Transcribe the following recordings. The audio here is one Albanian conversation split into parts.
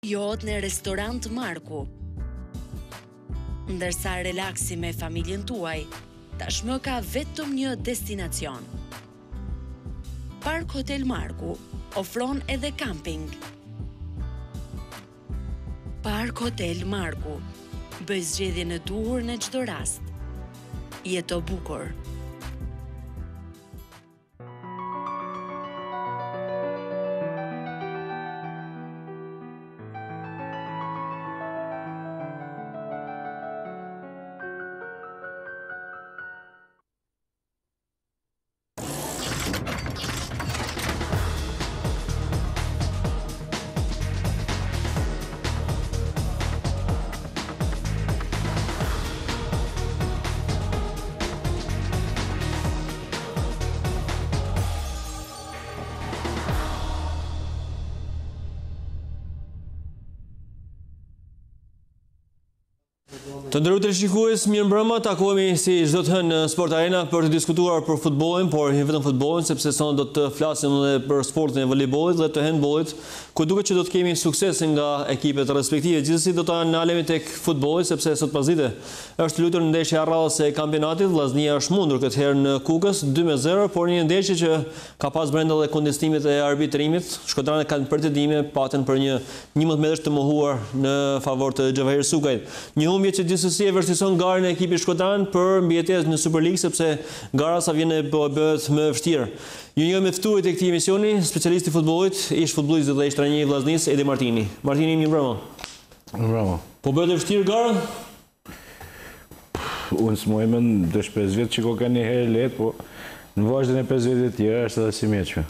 Johet në restorant Marku. Ndërsa relaksi me familjen tuaj, tashmë ka vetëm një destinacion. Park Hotel Marku ofron edhe camping. Park Hotel Marku, bëj zgjedhjen e duhur në çdo rast. Jeto bukur. Të nderuar teleshikues, mirëmbrëma, takohemi si çdo të hënë në Sport Arena për të diskutuar për futbollin, por jo vetëm futbollin, sepse sonë do të flasim edhe për sportin e voleybollit dhe të handbollit, ku duket që do të kemi sukses nga ekipet respektive. Gjithsesi do ta ndalemi tek futbolli, sepse sot pasdite është luajtur ndeshja e radhës e kampionatit. Vllaznia është mundur këtë herë në Kukës 2-0, por një ndeshje që ka pas brenda dhe kontestimet e arbitrimit. Shkodranët kanë pretendime patën për një 11 metrash të mohuar në favor të Xhavahir Sukajt. Një humbje që gjithsesi e vërteton garën e ekipit shkodran për mbijetesë në Super League, sepse gara sa vjen bëhet më vështirë. Ju një me ftuarit e këtij emisioni, specialisti i futbollit, ish futbollist dhe ish trajneri i Vllaznisë, Edi Martini. Martini, mirëmbrëma. Mirëmbrëma. Po bëhet e vështirë gara? Unë s'moj me në 5 vjetë që ko ka një herë letë, po në vazhdën e 5 vjetë e tjera është edhe si meqme.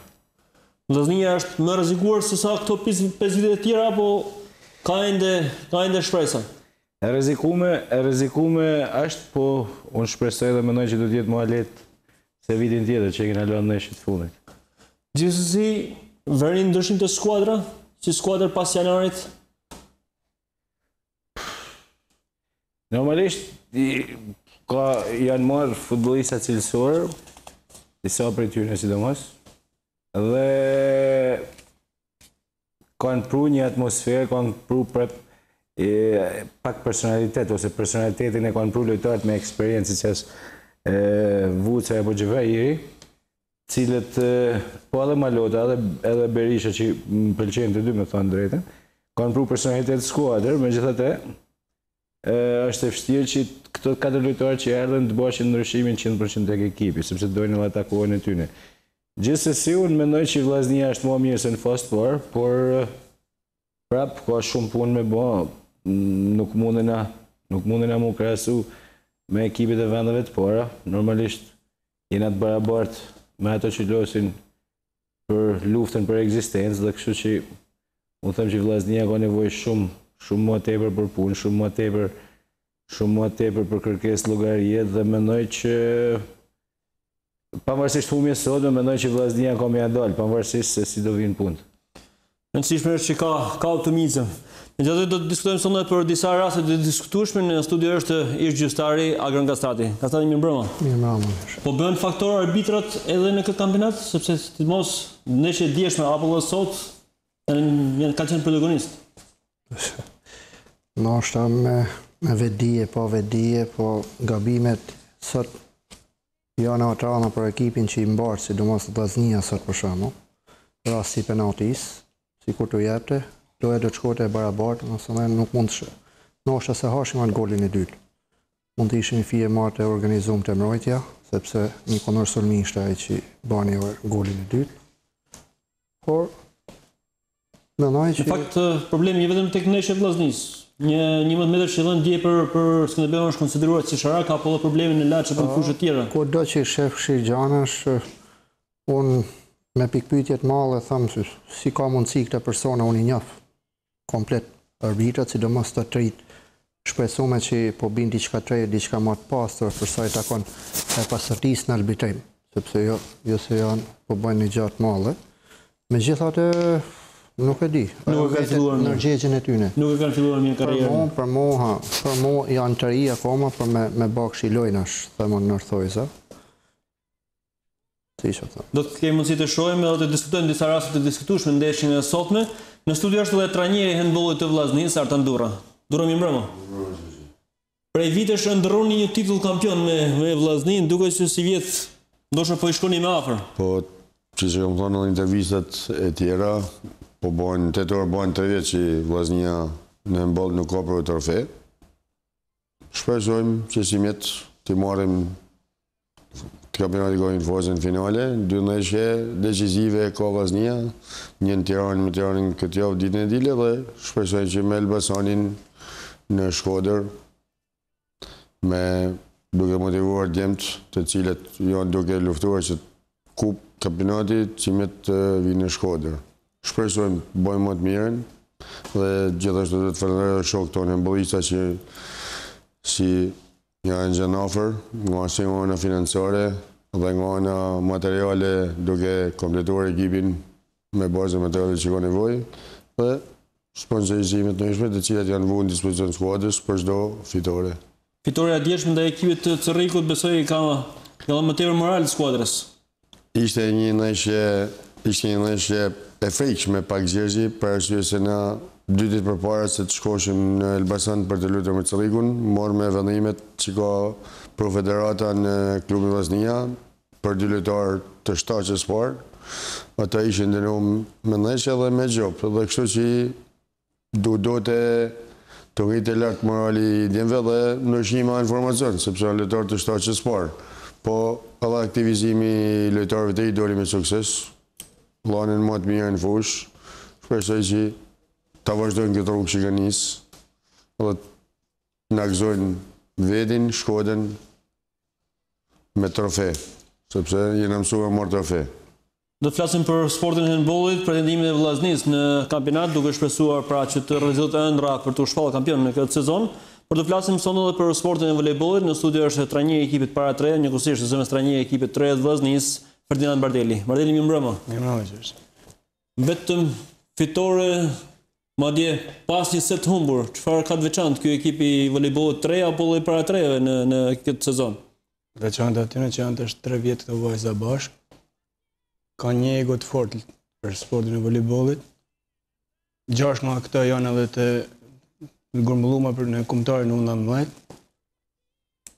Vllaznia është më rrezikuar se sa këto 5 vjetë e tjera, apo ka ende shpresa? E rrezikume është, po unë shpresoj dhe mendoj që do të jetë më lehtë se vitin tjetër që e kena lënë ndeshjet fundit. Gjithsesi, vërin ndryshim të skuadra, si skuadër pas janarit? Normalisht janë marrë futbollista cilësor, disa prej tyre sidomos, dhe kanë pru një atmosferë, kanë pru pak personalitet, ose personalitetin e kanë pru lojtarët me eksperiencë që është Vuca apo Xhavahiri, cilët po edhe Malota edhe Berisha që më pëlqejnë të dy me thonë drejtën, kanë pru personalitet skuadër, megjithatë është e vështirë që këto 4 lojtarë që erdhën të bëshin ndryshimin 100% tek ekipi, sepse dojnë edhe atakohen e tyne. Gjithsesi, unë mendoj që Vllaznia është më mirë se në fast parë, por prap ka shumë punë me bë, nuk mundena mu krahasu me ekipet e vendeve të para. Normalisht jena të barabartë me ato që losin për luftën për ekzistencë, dhe kështu që unë them që Vllaznia ka nevojë shumë më tepër për punë, shumë më tepër për kërkesë llogarie, dhe mendoj që pavarësisht humbjes sot, mendoj që Vllaznia ka më dal, pavarësisht se si do vinë punët. Rëndësishme është që ka optimizëm. Megjithatë do të diskutojmë sonte për disa raste të diskutueshme. Në studio është ish gjyqtari Agron Kastrati. Kastrati, mirëmbrëma. Mirëmbrëma. Po bëhen faktor arbitrat edhe në këtë kampionat, sepse sidomos ndeshje e dieshme apo edhe sot kanë qenë protagonist. Ndoshta me vetdije, po gabimet sot janë atrana për ekipin që i mbarë, sidomos Vllaznia sot për shembull, rasti i penaltis, sikur të jepte, do të shkote e barabartë, nëse nuk mund të ndoshta se hashim atë golin e dytë. Mund të ishim fije marrë të organizuar të mbrojtja, sepse Nikonor Sulmi ishte ai që bani golin e dytë. Por mendoj që në fakt problemi vetëm tek ndeshja e Vllaznisë. Një 11 metër që dhënë dje për Skënderbeun është konsideruar si sharak, apo edhe probleme në laçë për fushë të tjera. Kudo që shef Shirgjanash, unë me pikpyetje të madhe them se si ka mundësi këta persona unë i njoh komplet arbitrat, sidomos të trit shpresume që po bin diçka të re, diçka më të pastër për sa i takon e pastërtisë në arbitrim, sepse jo se janë po bëjnë një gjatë madhe. Megjithatë nuk e di. Nuk e kanë filluar në gjegjen e tyre. Nuk e kanë filluar mirë karrierën. Për mua janë të ri akoma, për me bakshi lojnash, themon Northojza. Do të kemi mundësi të shohim edhe të diskutojmë disa raste të diskutueshme në ndeshjen e sotme. Në studio është edhe trajneri i handbollit të Vllaznisë, Artan Durra. Durra, mirëmbrëma. Prej vitesh ndrroni një titull kampion me Vllaznin, duket që si vjet ndoshta po i shkoni më afër. Po, që kam thënë në intervistat e tjera, po bojnë 8 orë, bojnë 3 vjet që Vllaznia në handboll nuk ka për trofe. Shpresojmë që si mjet të marrim kampionatin në fazën finale, 2 ndeshje decisive ka Vllaznia, një në Tiranë me Tiranën këtë javë ditën e dile dhe shpresojmë që me Elbasanin në Shkodër me duke motivuar djemt të cilët janë duke luftuar që kup kampionati që me të vinë në Shkodër. Shpresojmë bëjmë më të mirën dhe gjithashtu të falenderoj shokët tonë handbollista që si janë gjënë ofër, nga si nga në financare dhe nga në materiale duke kompletuar ekipin me bazë materiale që ka nevojë dhe sponsorizimet në ishme të cilat janë vu në dispozicion skuadrës për çdo fitore. Fitoria djeshme ndaj ekipit të Cerrikut besoj ka më tepër moral skuadrës. Ishte një ndeshje e frikshme pak zgjergji për arsye se na 2 ditë përpara se të shkoshim në Elbasan për të luajtur me Cerrikun, morëm me vendimet që ka për federata në klubin Vllaznia për 2 lojtarë të shtaqes parë. Ata ishin dënuar me ndeshje dhe me gjop, dhe kështu që do të rritë lart morali i djemve dhe ndryshime informacion, sepse janë lojtarë të shtaqes parë. Po edhe aktivizimi i lojtarëve të i doli me sukses, lanin më të mirë në fushë, shpresoj që ta vazhdojnë këtë rrugë që kanë nisë dhe na gëzojnë vetin, Shkodën me trofe, sepse jena mësuar marrë trofe. Do të flasim për sportin e handbollit, pretendimin e Vllaznisë në kampionat, duke shpresuar pra që të realizohet ëndra për të shpallur kampion në këtë sezon. Por do flasim sonte edhe për sportin e voleybollit. Në studio është trajneri i ekipit para 3, njëkohësisht edhe trajneri i ekipit 3 të Vllaznisë, Ferdinand Bardeli. Bardeli, mirëmbrëma. Mirëmbrëma. Vetëm fitore, madje pas një set humbur, çfarë ka të veçantë ky ekip i voleybollit 3 apo i para 3-ve në këtë sezon? Veçantë aty që janë të 3 vjet këto vajza bashkë. Ka një ego të fortë për sportin e voleybollit. 6 nga këto janë edhe të grumbulluar për në kombëtarin U19.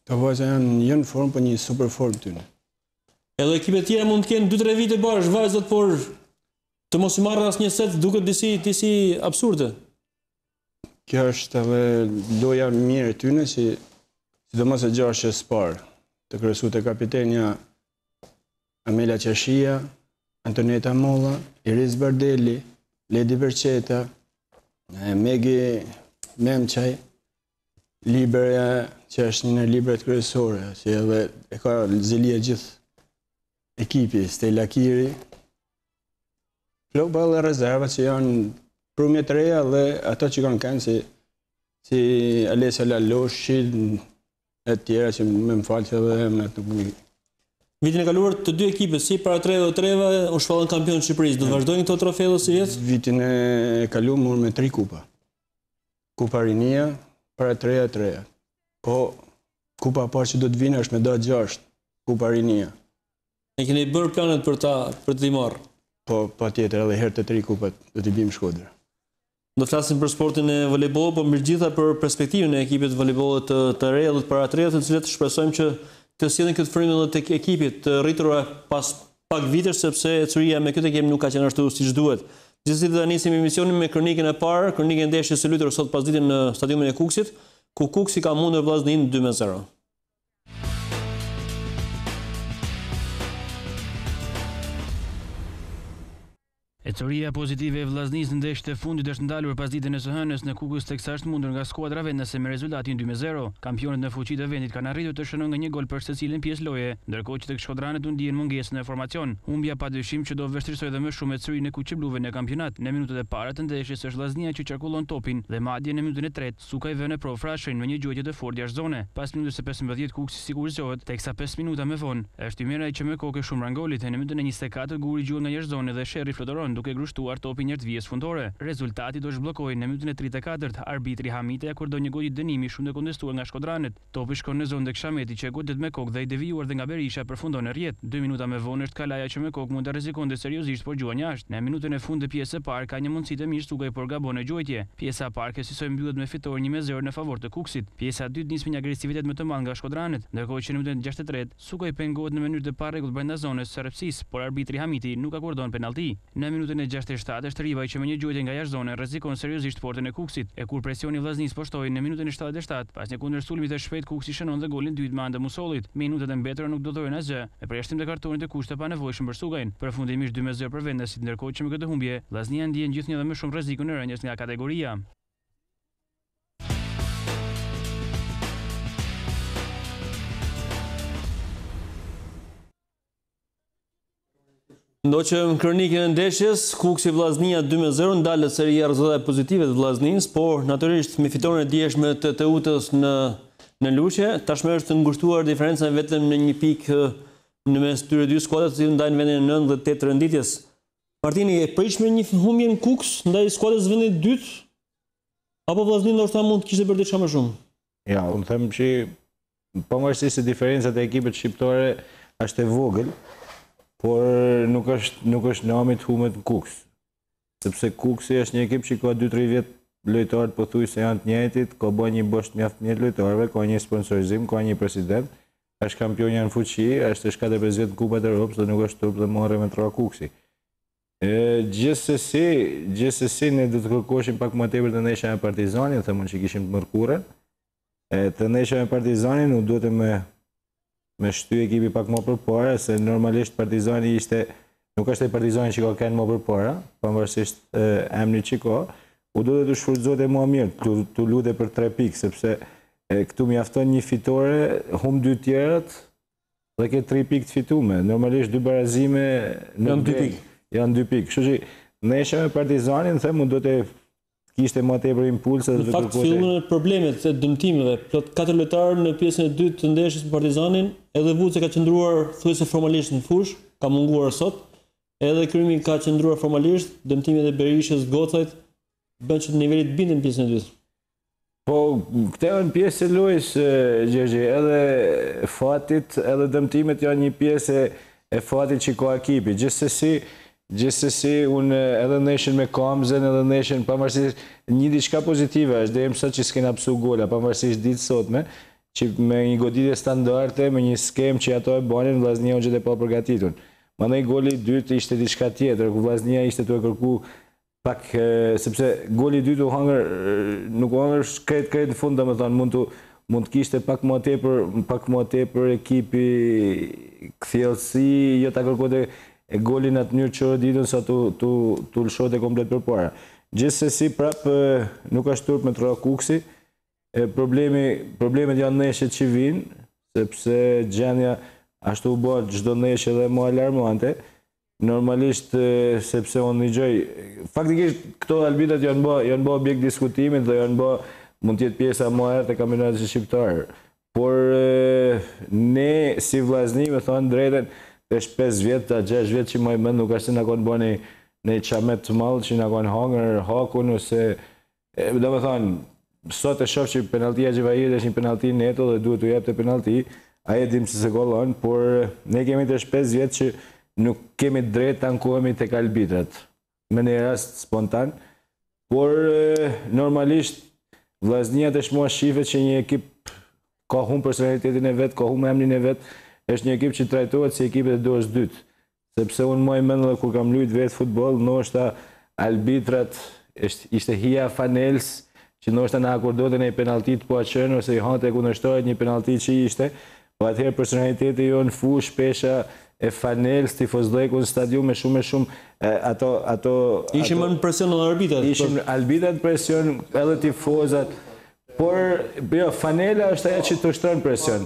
Këto vajza janë në formë, po një super formë tyne. Edhe ekipet tjera mund të kenë 2-3 vite bashkë vajzat, por të mos i marrë asnjë set duket disi absurde. Kjo është edhe loja mirë e tyne që sidomos e gjashtë parë, të kryesuar te kapitenja Amelia Qashia, Antoneta Molla, Iris Bardeli, Ledi Berqeta, Megi Memçaj, Libera që është një në libret kryesore, që edhe e ka zili e gjithë ekipi, Stella Kiri, plot edhe rezervat që janë prumje të reja dhe ato që kanë si Alessia Laloshi e tjera që më falë që edhe më të nuk. Vitin e kaluar të 2 ekipet, si para 3 dhe 3-ve, u shpallën kampion të Shqipërisë. Do të vazhdojnë këto trofe edhe si vjet? Vitin e kaluar morën me 3 kupa. Kupa Rinia, para 3-3. Po kupa parë që do të vinë është me datë 6, Kupa Rinia. Ne keni bërë planet për të marrë? Po, patjetër, edhe herë të 3 kupat do t'i bim Shkodër. Do flasim për sportin e voleybollit, por megjithatë për perspektivën e ekipit voleybollit të re dhe të para 3, të cilët shpresojmë që të sjellin këtë frymë edhe tek ekipit të rritur pas pak vitesh, sepse ecuria me këtë ekip nuk ka qenë ashtu siç duhet. Gjithsesi do ta nisim emisionin me kronikën e parë, kronikën e ndeshjes së lutur sot pasditen në stadiumin e Kukësit, ku Kuksi ka mundur Vllaznin 2-0. Ecuria pozitive e Vllaznisë në ndeshjet e fundit është ndalur pas ditën e së hënës në Kukës, teksa është mundur nga skuadra vendase me rezultatin 2-0. Kampionët në fuqi të vendit kanë arritur të shënojnë nga një gol për secilin pjesë loje, ndërkohë që tek shkodranët u ndihen mungesën e formacion. Humbja padyshim që do vështirësojë edhe më shumë Ecurinë e kuqebluve në kampionat. Në minutat e para të ndeshjes është Vllaznia që qarkullon topin dhe madje në minutën e tretë Suka i vënë provë frashërin me një gjuajtje të fortë jashtë zone. Pas minutës së 15 Kuksi sigurizohet, teksa 5 minuta më vonë është Ymera që me kokë shumë rangolit e në minutën e 24 Guri gjuhet nga jashtë zone dhe Sherri fluturon duke grushtuar topin njerëzvijes fundore. Rezultati do zhbllokoi në minutën e 34 arbitri Hamite akordoi një gol dënimi shumë të kontestuar nga shkodranet. Topi shkon në zonë tek Shameti që godet me kokë dhe i devijuar dhe nga Berisha përfundon në rrjet. 2 minuta me vonë është Kalaja që me kokë mund të rrezikonte seriozisht por gjuan jashtë. Në minutën e fundit të pjesës së parë ka një mundësi të mirë Sugaj por gabon në gjojtje. Pjesa e parë kësaj mbyllet me fitore 1-0 në favor të Kuksit. Pjesa e dytë nis me një agresivitet më të madh nga shkodranet, ndërkohë që në minutën e 63 Sugaj pengohet në mënyrë të parregullt brenda zonës së Repsis, por arbitri Hamiti nuk akordon penallti. Në minutën e 67 është Rivaj që me një gjojtje nga jashtë zone rrezikon seriozisht portën e Kuksit, e kur presioni vllaznis poshtoi në minutën e 77 pas një kundërsulmi të shpejt Kuksi shënon dhe golin dytë me anë të Musollit. Minutat e mbetura nuk do dojnë asgjë, me përjashtim të kartonit të kushte pa nevojshëm për Sugajin. Përfundimisht 2-0 për vendasit, ndërkohë që me këtë humbje vllaznia ndjen gjithnjë dhe më shumë rrezikun e rënjes nga kategoria. Ndoqëm kronikën e ndeshjes, Kuksi Vllaznia 2-0 ndalët seria rezultate pozitive të Vllaznisë, por natyrisht me fitoren e dieshme të TUT-s në Lushe, tashmë është ngushtuar diferenca vetëm në një pikë në mes tyre dy skuadrat që ndajnë vendin e 9 dhe 8 renditjes. Martini, e pritshme një humbje në Kuks ndaj skuadrës vendit dytë, apo Vllaznia ndoshta mund të kishte bërë diçka më shumë? Ja, unë them që pavarësisht se diferencat e ekipet shqiptare është e vogël, por nuk është nami të humbet në Kuks. Sepse Kuksi është një ekip që ka 2-3 vjet lojtarët pothuajse janë të njëjtit, ka bërë një bosh mjaft të lojtarëve, ka një sponsorizim, ka një president, është kampion në fuqi, është 4-5 vjet në Kupat e Europës dhe nuk është turp dhe morë me tra Kuksi. Gjithsesi ne do të kërkoshim pak më tepër të ndeshja me Partizanin, themon që kishim të mërkurën. Të ndeshja me Partizanin u duhet me shty ekipi pak më përpara, se normalisht Partizani nuk është e Partizani që ka kënë më përpara, pavarësisht emri që ka, u do të shfrytëzohet e më mirë, të lutë për 3 pikë, sepse këtu mjafton një fitore, hum 2 tjerët, dhe ke 3 pikë të fitume. Normalisht 2 barazime janë 2 pikë. Kështu që ndeshja me Partizanin, them, do të kishte më tepër impulse. Në fakt fillojnë problemet e dëmtimeve. Plot 4 lojtarë në pjesën e dytë të ndeshjes me Partizanin, edhe Vuce ka qëndruar thuajse formalisht në fush, ka munguar sot. Edhe Krymi ka qëndruar formalisht, dëmtimet e Berishës, Gocajt bën që nivelit bindën pjesën e dytë. Po, këte janë pjesë e lojës, Gjergji, edhe fatit, edhe dëmtimet janë një pjesë e fatit që ka ekipi. Gjithsesi, unë edhe ndeshjen me Kamzen, edhe ndeshjen pavarësisht një diçka pozitive është deri më sot që s'kena psu gola, pavarësisht ditë sotme, që me një goditje standarde, me një skem që ato e banin, Vllaznia u gjetë pa përgatitur. Mandej goli i dytë ishte diçka tjetër, ku Vllaznia ishte tu e kërku pak, sepse goli i dytë u hangër, nuk u hangër krejt në fund, domethënë mund të kishte pak më tepër ekipi kthjellësi, jo ta kërkonte e golin atë mënyrë që ditën sa tu lëshote komplet përpara. Gjithsesi prapë nuk është turp me tra Kuksi. Problemet janë ndeshjet që vinë, sepse gjendja ashtu u bë çdo ndeshje dhe më alarmante. Normalisht sepse unë dëgjoj, faktikisht këto arbitrat janë bë objekt diskutimit dhe mund të jetë pjesa më e errët e kampionatit shqiptar. Por ne si Vllazni, me thonë drejtën, është 5 vjet, 6 vjet që më i mend, nuk është se na kanë bërë në çamet të madh që na kanë hangër hakun ose domethënë sot e shoh që penalltia e Xhevairit është një penallti neto dhe duhet t'u jepte penallti. Ai e dim se se gollon, por ne kemi të 5 vjet që nuk kemi drejt të ankohemi tek arbitrat. Me një rast spontan, por normalisht Vllaznia tashmë shifet që një ekip ka humbur personalitetin e vet, ka humbur emrin e vet. Është një ekip që trajtohet si ekipet e dorës dytë. Sepse unë më i mend edhe kur kam luajtur vetë futboll, ndoshta arbitrat ishte hija Fanels, që ndoshta na akordonte një penallti të poaqën ose i hante kundërshtarit një penallti që ishte. Po atëherë personaliteti jo në fush, pesha e Fanels, tifozllëku në stadium me shumë ato ishin më në presion në arbitrat. Ishin arbitrat presion, edhe tifozat. Por jo, Fanela është ajo që të shtron presion.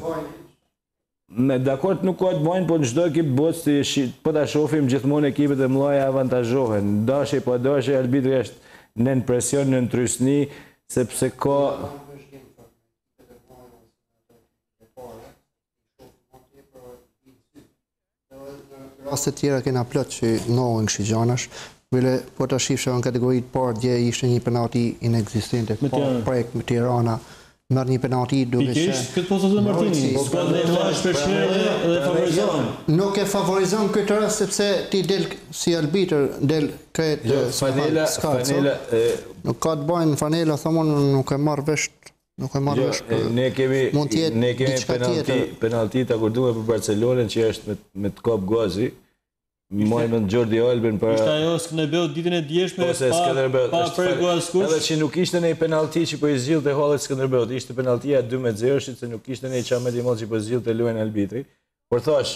Me dakord nuk ka të bajnë, po në çdo ekip botës po ta shohim gjithmonë ekipet e mëdha avantazhohen. Dashje po dashje, arbitri është nën presion, nën trysni, sepse ka raste tjera kena plot që ndohen kështu gjanash, Bile po të shifësha në kategoritë parë, dje ishte një penalti inexistente. Projekt me Tirana, merë një penalti duke që... Këtë po të Martini, skuadra e Tirana shpeshherë dhe favorizon. Nuk e favorizon këtë rast sepse ti del si arbitër, del kretë Fanela... Nuk ka të bajnë fanela, thomon nuk e marrë vesh. Nuk e marrë vesh. Ne kemi penalti të akordume për Barcelonën që është me të kop Gozi. Mojnë në Jordi Albin për... Ishte ajo Skënderbeu ditën e djeshme pa preku askush. Edhe që nuk ishte një penalti që po i zgjidhte të hallet Skënderbeut. Ishte penaltia 2-0 se nuk ishte një qamet i modë që po zgjidhte të luajn arbitri. Por thash,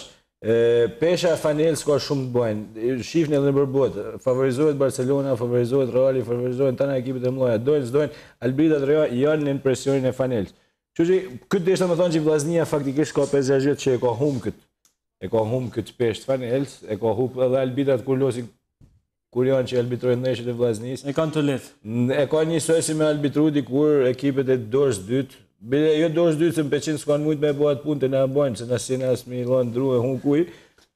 pesha e Fanel s'ka shumë të bajnë. Shifni edhe në përbot. Favorizohet Barcelona, favorizohet Reali, favorizohet tana ekipet e mëdha. Dojnë, s'dojnë, arbitrat janë në presionin e Fanelës. Kështu që këtë deshta më thonë që Vllaznia faktikisht ka 5-6 vjet që e ka humbur këtë. E ka humbë këtë peshtë Fanelës, e ka humbë edhe arbitrat kur losin kur janë që arbitrojnë ndeshjet e Vllaznisë. E kanë të lehtë. E ka njësoj si me arbitru dikur ekipet e dorës dytë. Bile jo dorës dytë se në Peqin s'kanë mujtë me bëhat punë të na bojnë, se na si na s'mi lonë dru e hun kuj.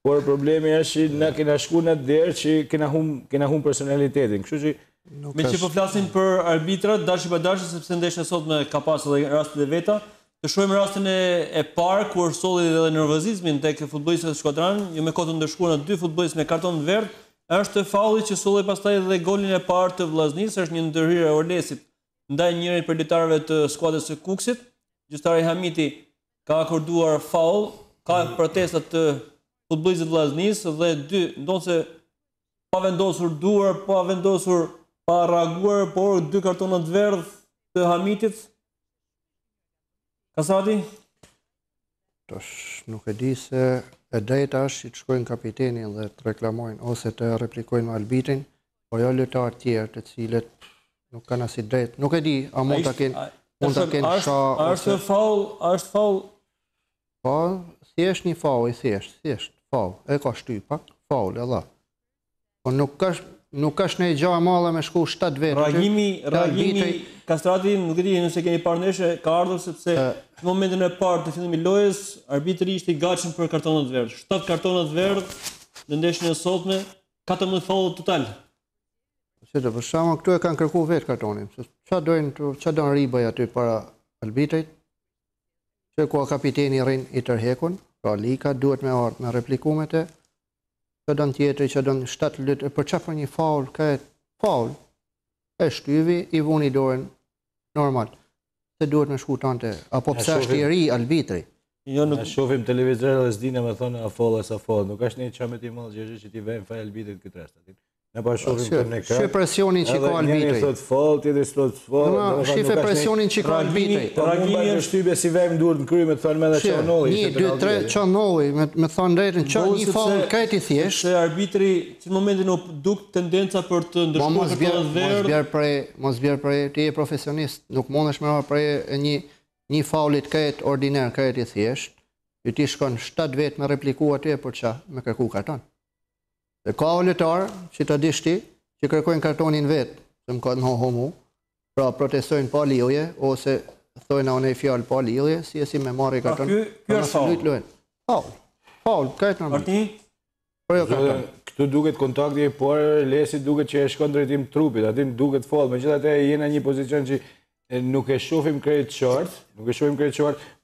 Por problemi është që na kena shku në derë që kena humbë personalitetin. Kështu që... Me që po flasin për arbitrat, dashi pa dashi, sepse ndeshja sot me ka pas edhe rastet e veta. Të shohim rastin e parë kur solli edhe nervozizmin tek futbollistët e Shkodran, jo me kohë të ndeshkuar në 2 futbollistë me karton të verdh, është falli që solli pastaj edhe golin e parë të Vllaznisë, është një ndërhyrje e Orlesit ndaj njëri prej lojtarëve të skuadrës së Kuksit. Gjyqtari Hamiti ka akorduar faul, ka protesta të futbollistëve të Vllaznisë dhe 2, ndonse pa vendosur duar, pa reaguar, por 2 kartona të verdh të Hamitit. Kasati? Nuk e di se e drejta është që të shkojnë kapitenin dhe të reklamojnë ose të replikojnë me arbitrin, po jo lojtarë tjerë të cilët nuk kanë as drejt. Nuk e di, a mund ta kenë sha ose është faul? Po, thjesht një faul, thjesht faul. E ka shtypak, faul edhe. Po nuk është në gjë e madhe me shku 7 vetë. Reagimi Kastrati, nuk e di nëse keni parë ndeshje, ka ardhur sepse në momentin e parë të fillimit lojës, arbitri ishte i gatshëm për kartonat verdh. 7 kartonat verdh në ndeshjen e sotme, 14 faulle total. Për shembull, këtu e kanë kërkuar vetë kartonin. Çfarë do ribaj aty para arbitrit? Që ku kapiteni rrin i tërhekun, pra Lika duhet me ardhur me replikumet e që do në tjetëri, që do në 7 lytë, për që për një faul, ka e faul, e shtyvi, i vuni dorën normal, se duhet me shkutante, apo pëse është i ri arbitri. Ne shofim televizor dhe s'dine me thonë a faul e sa faul, nuk është një qamet i malë gjërë që ti vejmë faj arbitrit këtë rest. Ne pa shofim të në kërë. Shë presionin që ka arbitri. Edhe njëri thot faul, tjetëri s'thot faul. Shifë presionin që ka arbitri. Reagimi është shtybe si vejmë durë në kry me thonë me dhe Qanolli. 1, 2, 3, Qanolli, me thonë drejtën, një faul kreti thjesht. Se arbitri që në momentin u duk tendenca për të ndërshkuar kartonat verdh. Mos bjerë prej, ti e profesionist, nuk mundesh me marrë prej një faulit kret ordiner, kreti thjesht, që ti shkon 7 vetë me repliku aty për qa, me kërku karton. Dhe ka o lojtarë që të dishti, që kërkojnë kartonin vetë, se më ka të nëhoho mu, pra protestojnë pa lidhje, ose thojnë a unë e fjallë pa lidhje, si e si me marri karton. Kjo është faul. Faul, kajtë normal. Martini? Këtu duket kontakti, por Lesi duket që e shkon drejtim trupit, aty duket faul, me gjithë atë jena një pozicion që nuk e shofim krejt qartë,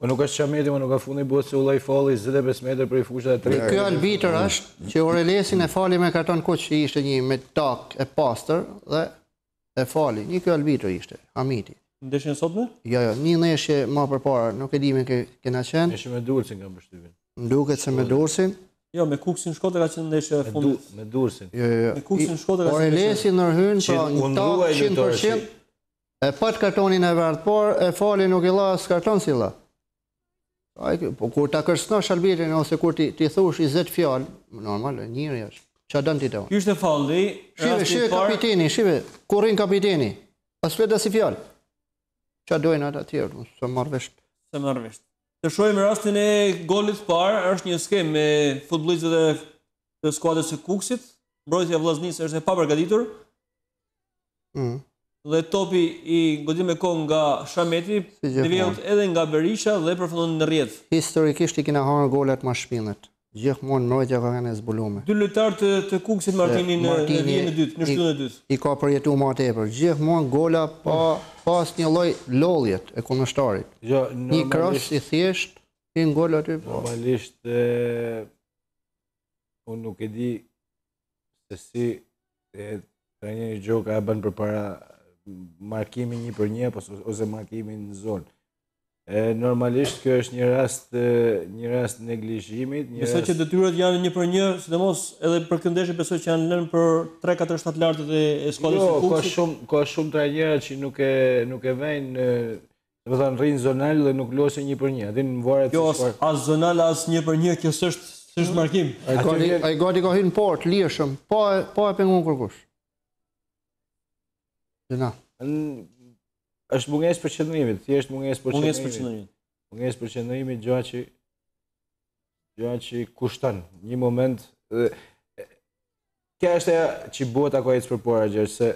po nuk është qameti, po nuk ka fundi bëtë se u laj falli 25 meter për i fushat e 3. Kjo arbitër është që Orelesin e fali me karton kuq që ishte një me tak e pastër dhe e fali. Një kjo arbitër ishte, Hamiti. Ndeshjen sotme? Jo, një ndeshje ma përpara, nuk e di me kena qenë. Ndeshje me Durrësin kam përshtypjen. Nduket se me Durrësin. Jo, me Kuksin Shkodra ka qenë ndeshje e fundit. Me Durrësin. Me Kuksin Shkodra ka qenë Orelesi nërhyn, pra një tak 100%. E pat kartonin e verdh, por e fali nuk i la së karton si la. Kur ta kërcënosh arbitrin ose kur ti thush 20 fjalë, normal, njëri është. Çfarë don ti të? Ky ishte falli. Shive kapiteni, kur rrin kapiteni. Pas flet as si fjalë. Çfarë dojnë ata të tjerë, se marr vesh. Të shohim rastin e golit parë, është një skem me futbollistët e skuadrës së Kuksit. Mbrojtja e Vllaznisë është e papërgatitur. Dhe topi i godim me kohë nga Shameti, devijohet edhe nga Berisha dhe përfundon në rrjet. Historikisht i kena harë golat ma shpinët. Gjithmonë mbrojtja ka qenë e zbuluar. Dy lojtarë të Kukësit Martinin në vijën e dytë, në shtyllën e dytë. I ka përjetuar më tepër. Gjithmonë gola pa asnjë lloj lodhjet e kundërshtarit. Jo, Një cross i thjesht, një gol aty. Normalisht unë nuk e di se si trajneri Gjoka e bën përpara markimin 1-1 ose markimin në zonë. Normalisht kjo është një rast neglizhimit. Besoj që detyrat janë 1-1, sidomos edhe për këtë ndeshje besoj që janë lënë për 3-4 lartët e skuadrës së Kukësit. Jo, ka shumë trajnera që nuk e vejnë, do të thonë rrinë zonal dhe nuk losin 1-1. Aty në varet. Jo, as zonal as 1-1, kjo s'është markim. Ai gati ka hyrë në port, lirshëm, pa e penguar kurkush. Dina. Është mungesë për qëndrimit, thjesht mungesë për qëndrimit. Mungesë për qëndrimit, gjëja që kushton. Një moment kjo është ajo që bota ka ecë përpara gjë, se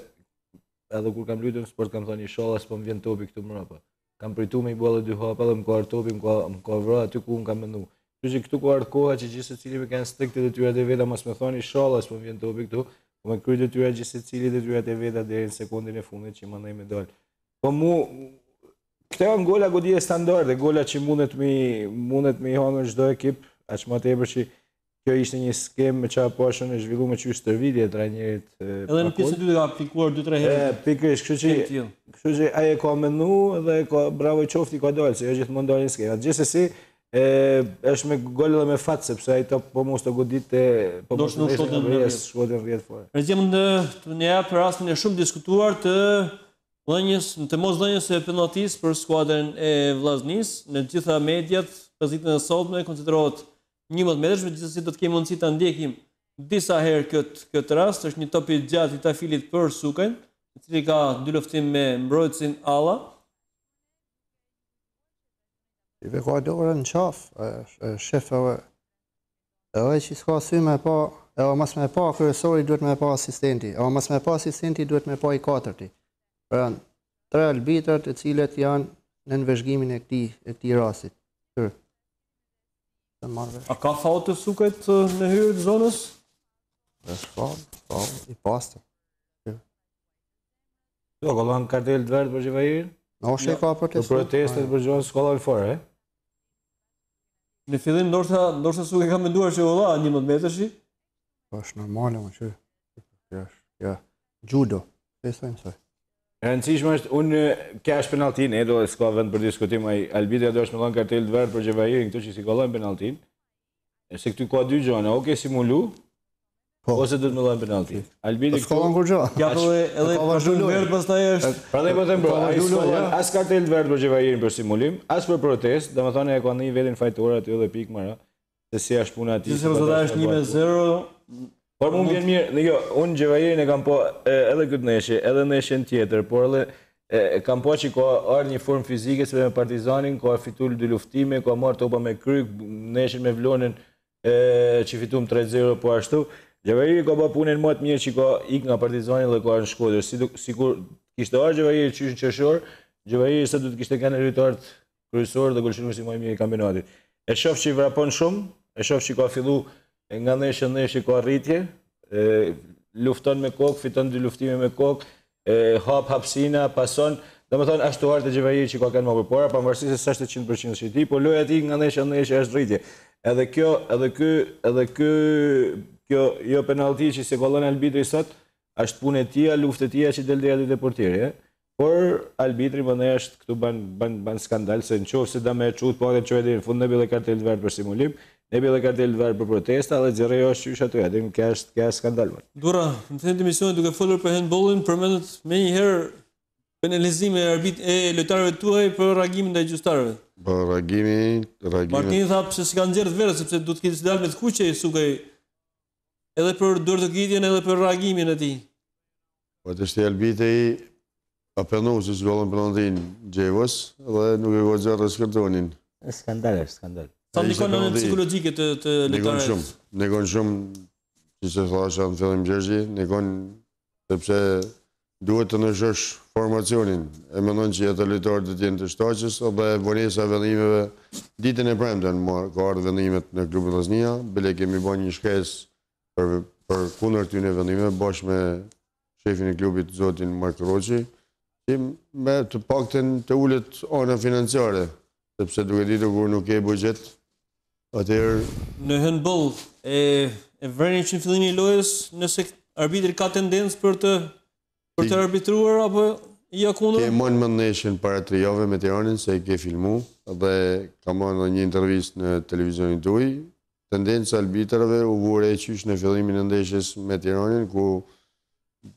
edhe kur kam luajtur në sport kam thënë inshallah s'po më vjen topi këtu mbrapa. Kam pritur me i bollë 2 hapa dhe më ka ardhur topi, më ka vrarë aty ku unë kam menduar. Kështu që këtu ka ardhur koha që gjithë secili me kanë strikte detyrat e veta, mos më thonë inshallah s'po më vjen topi këtu, po me kry detyrat gjithë secili detyrat e veta deri në sekondin e fundit që mandej me dal. Po këto janë gola goditje standarde, gola që mundet me i hangër çdo ekip, aq më tepër që kjo ishte një skem me çfarë poshën e zhvilluar me çysh stërvitje e trajnerit. Edhe në pjesën e dytë ka aplikuar 2-3 herë. Pikërisht, kështu që ai e ka menduar dhe ka bravo i qofti ka dalë, se jo gjithmonë dalin skema. Gjithsesi është me gol dhe me fat sepse ai po mos të godite po mos të shkotën rrjet fare. Prezim të një jap rastin e shumë diskutuar të mos dhënjes e penaltisë për skuadrën e Vllaznisë, në gjitha mediat, pozitën e sotme konsiderohet 11 metrash, gjithsesi do të kemi mundësi ta ndjekim disa herë këtë rast. Është një top i gjatë i Tafilit për Sukën, i cili ka 2 luftim me mbrojtësin Alla. I ka dorën në qafë, shef edhe që s'ka sy me pa, edhe mas me pa kryesori duhet me pa asistenti, edhe mas me pa asistenti duhet me pa i katërti. Pra, 3 arbitrat e cilët janë në nënveshgimin e këtij rastit. A ka faul të Sukët në hyrje të zonës? Është faul i pastër. Jo, ka dhënë kartel të verdh për Xhevairin? Oshe ka protestë. Për protestet për Xhevairin s'ka dhënë fare, Në fillim ndoshta Sukë ka menduar që valla 11 metrash. Është normale më që. Ja. Judo. Besojmë se. E rëndësishme është, kja është penaltin, do s'ka vend për diskutim, Albitria do është me dhënë kartel të verdh për Xhevairin, këtu që si ka dhënë penaltin, se këtu ka 2 gjëra, oke simulu, ose do të me dhënë penaltin. Albitri s'ka dhënë kur gjë. Ja po edhe kartel verdh pastaj është. Prandaj po them, ai s'ka dhënë as kartel të verdh për Xhevairin për simulim, as për protestë, domethënë e ka ndonjë vetin fajtor aty dhe pikë mëra, se si është puna aty. Sepse do të është 1-0. Por më vjen mirë, unë Xhevairin e kam po edhe këtë ndeshje, edhe ndeshjen tjetër, por edhe kam po që ka ardhur një formë fizike se me Partizanin, ka fituar 2 luftime, ka marrë topa me kryk, ndeshjen me Vlonën që fituam 3-0 po ashtu. Xhevairi ka bërë punën më të mirë që ka ik nga Partizani dhe ka në Shkodër. Sikur kishte ardhur Xhevairi qysh në qershor, Xhevairi sa do të kishte kanë ritard kryesor dhe golshënuesi më i mirë i kampionatit. E shoh që i vrapon shumë, e shoh që ka filluar nga ndeshje ka rritje, lufton me kokë, fiton 2 luftime me kokë, hapsina, pason, domethënë ashtu ardh te Xhevairi që ka kanë më përpara, pavarësisht se s'është 100% shiti, por loja e tij nga ndeshje është rritje. Edhe ky jo penalti që se kollon arbitri sot, është punë e tij, luftë e tij që del deri te portieri, por arbitri më është këtu ban skandal se nëse do me çut po edhe çojë deri në fund ne bëllë kartel të verdh për simulim. Ne bëllë kartel të verdh për protesta dhe Xherrejo është qysh aty, atë kjo është skandal. Dura, në fund të emisionit duke folur për handballin, përmendet menjëherë penalizimi e lojtarëve tuaj për reagimin ndaj gjyqtarëve. Po reagimi. Martini tha pse s'ka nxjerrë verë sepse duhet të ketë dalë me të kuqe Sukaj. Edhe për dorëtëgitjen edhe për reagimin e tij. Po të shtë arbitri apenu se s'gollën penaltin Gjevës dhe nuk e goxha Skërtonin. Skandal është, skandal. Sa ndikon në psikologjike të lojtarëve? Nekon shumë, që se thasha në fillim Gjergji, nekon sepse duhet të ndryshosh formacionin. E mendon që ato lojtarët të jenë të shtaqës dhe vonesa e vendimeve ditën e premten ka ardhur vendimet në klubin Vllaznia, bile kemi bën një shkesë për kundër këtyre vendimeve bashkë me shefin e klubit zotin Mark Roçi, me të paktën të ulet ana financiare, sepse duke ditur kur nuk ke buxhet, atëherë Në handball e vreni që në fillimi i lojës, nëse arbitri ka tendencë për të arbitruar apo ja kundër? ke mën mendeshin para 3 javë me Tiranin se e ke filmu dhe ka marrë një intervistë në televizionin tuaj. Tendenca e arbitrave u vure qysh në fillimin e ndeshjes me Tiranin ku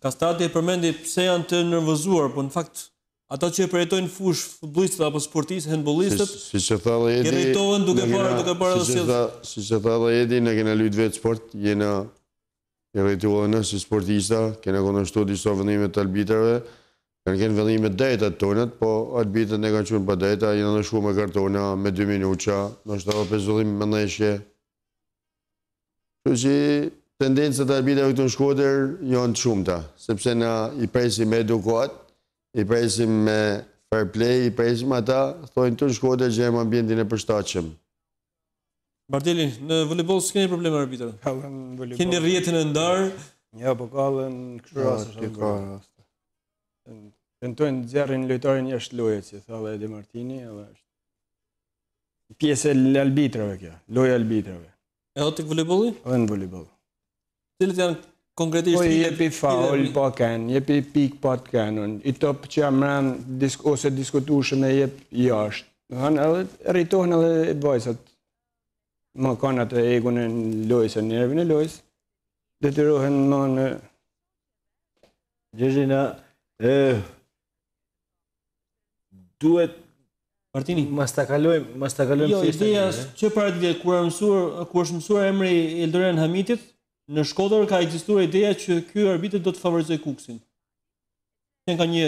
Kastrati e përmendi pse janë të nervozuar, po në fakt ata që e përjetojnë fush futbollistët apo sportistët, handbollistët, siç e tha edhe Edi, rritohen duke parë siç e tha edhe Edi, ne kena luajtur vetë sport, jena i rrituar si sportista, kena kundërshtuar disa vendime të arbitrave, kanë vendime drejta të tonët, po arbitrët ne kanë qenë pa drejta, janë ndëshkuar me kartona me 2 minuta, ndoshta pa pezullim me ndeshje. Kështu që tendencat e arbitrave këtu në Shkodër janë të shumta, sepse na i presim me edukat, i presim me fair play, i presim ata, thojnë të në Shkodër gjejmë ambientin e përshtatshëm. Bardeli, në volejboll s'keni probleme arbitrave? Keni rrjetin e ndarë? Ja, po ka dhe në kështu rastë. Tentojnë të zjarrin lojtarin jashtë lojës, si tha dhe Edi Martini, edhe është pjesë e arbitrave kjo, loja e arbitrave. Edhe tek volejbolli? Edhe në volejboll. Cilët janë konkretisht? Po jepi faul pa kanë, jepi pik pa të kanun, i top që jam rënë ose diskutueshëm e jep jashtë. Edhe rritohen edhe vajzat. Më kanë atë egun e lojës e nervin e lojës, detyrohen më në... Gjergjina, duhet Martini, mas ta kalojmë jo, ideja që para ditë kur është mësuar emri Eldorian Hamitit, në Shkodër ka ekzistuar ideja që ky arbitër do të favorizoj Kuksin. Ne ka një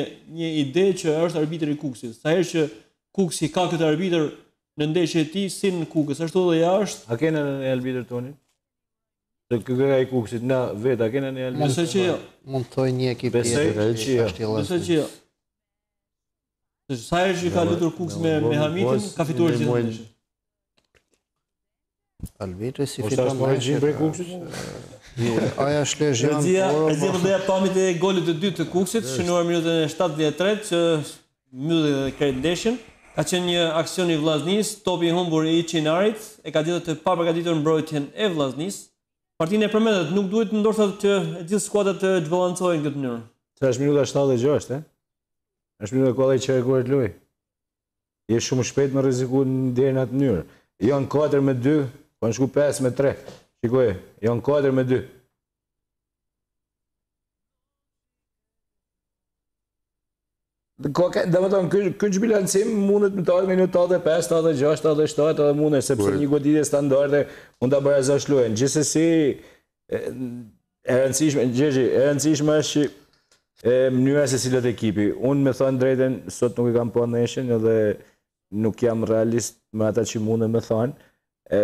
ide që është arbitri i Kuksit. Sa herë që Kuksi ka këtë arbitër në ndeshje e tij si në Kukës, ashtu edhe jashtë. A kena në arbitër tonin? Se këka i Kuksit, na vetë, a kena në arbitër? Besoj që jo. Mund të thoj një ekip tjetër. Besoj që jo. Sa herë që ka luajtur Kuks me Hamitin, ka fituar gjithë ndeshjet. Arbitri si fiton ndeshjet për Kuksit? Aja është lezhian. Rëzia përdeja pamit e golit të dytë të Kuksit, shënuar minutën e 73 që mbylli dhe krejt ndeshjen. Ka qenë një aksion i Vllaznis, topi i humbur i Çinarit, e ka gjetur të papërgatitur mbrojtjen e Vllaznis. Partinë e përmendet, nuk duhet ndoshta që gjithë skuadrat të zhballancojnë në këtë mënyrë. Sa është minuta 76, është minuta kollaj që e kërët luaj. Je shumë shpejt me rreziku deri në atë mënyrë. Janë 4-2, kanë shku 5-3. Shikoj, janë 4-2. Dhe më tonë, kënë bilancim mundet më të adhe minuta 85, 86, 87, edhe mundet, sepse një goditje standarde mund të barazash luajnë. Gjithsesi, e rëndësishme është që mënyra se cilët ekipi. Unë me thonë drejten, sot nuk i kam po ndeshjen edhe nuk jam realist me ata që mundë me thonë. E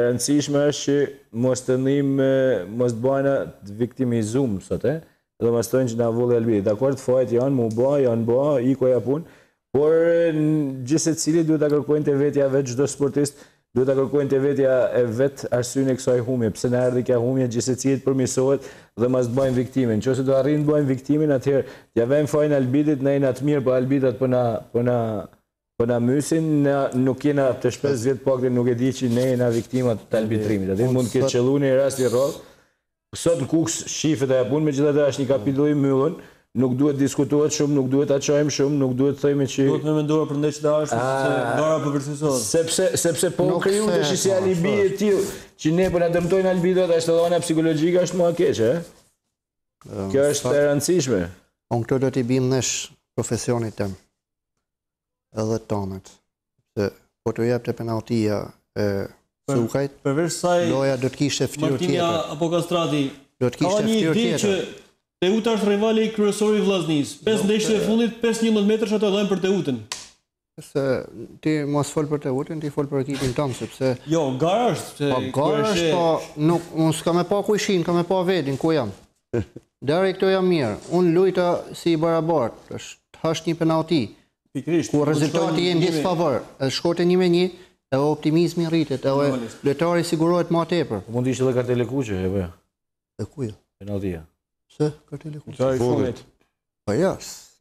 rëndësishme është që mos të mos të bajna të viktimizum sot, dhe më stojnë që nga vulli albiri. Dakord, fajt janë, mu ba, janë ba, i koja punë, por gjithse cili duhet të kërkojnë të vetja vetë gjdo sportist, duhet të kërkojnë të vetja e vetë arsynë e kësaj humje, pëse në erdi kja humje gjithse cilit përmisohet dhe mas të bajnë viktimin. Që ose të arrinë të bajnë viktimin, atëherë t'ja vejmë fajnë albitit, ne jena të mirë, po albitat për na mysin, nuk jena të shpes vjetë pakte, nuk e di që ne jena viktimat të albitrimit. Atin mund këtë qëllu një rast i rrallë. Sot në Kuks shifet e japun, me gjitha dhe është një kapitull i myllën, nuk duhet diskutuat shumë, nuk duhet aqajmë shumë, nuk duhet thëjme që... Duhet me mendura për ndeshjet e ardhshme, se gara përvërtesohet. Sepse po kriju të shi si alibi e tillë, që ne për në dëmtojnë albidat, është të dhona psikologjika, është mua keqe, Kjo është e rëndësishme. Unë këto do t'i bim nesh profesionit tem, edhe tonët, se po të jep të penaltia Sukajt, loja do t'kishte ftyrë tjetër. Martinia apo Kastrati, ka një ide që Teuta është rivali kryesor i Vllaznis. 5 ndeshje e fundit, 5-11 metrash ato dhajnë për Teutën. Se ti mos fol për Teutën, ti fol për ekipin tonë, sepse... Jo, gara është. Po gara është, po unë s'ka me pa ku ishin, ka me pa vedin, ku jam. Deri këto jam mirë. Unë lujta si i barabart, është një penalti. Pikrisht. Ku rezultati je në disfavor, shkote 1-1, edhe optimizmi rritet, edhe lojtari sigurohet më tepër. Mund të ishte edhe kartele kuqe, apo jo? E ku jo? Penaltia. Se kartele kuqe. Lojtari i fundit. Po ja,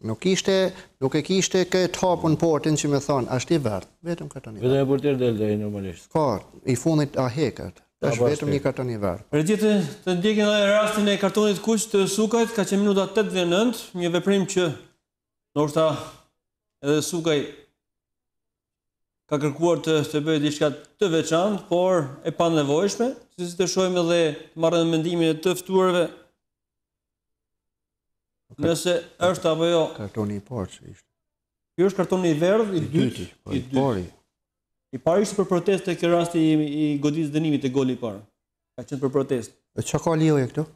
nuk e kishte këtë hapun portin që me thonë, është i verdh, vetëm karton i verdh. Vetëm e portier del dhe normalisht. Ka, i fundit a hekat. Është vetëm një karton i verdh. Për gjithë të ndjekin edhe rastin e kartonit kuq të Sukajt, ka qenë minuta 89, një veprim që ndoshta edhe Sukaj ka kërkuar të bëjë diçka të veçantë, por e panevojshme, si të shohim edhe të marrën mendimin e të ftuarve. Nëse është apo jo. Kartoni i parë që ishte. Ky është kartoni i verdh, i dytë, i pari. I pari ishte për protestë tek rasti i goditës dënimit e goli i parë. Ka qenë për protestë. E çka ka lijoje këtu?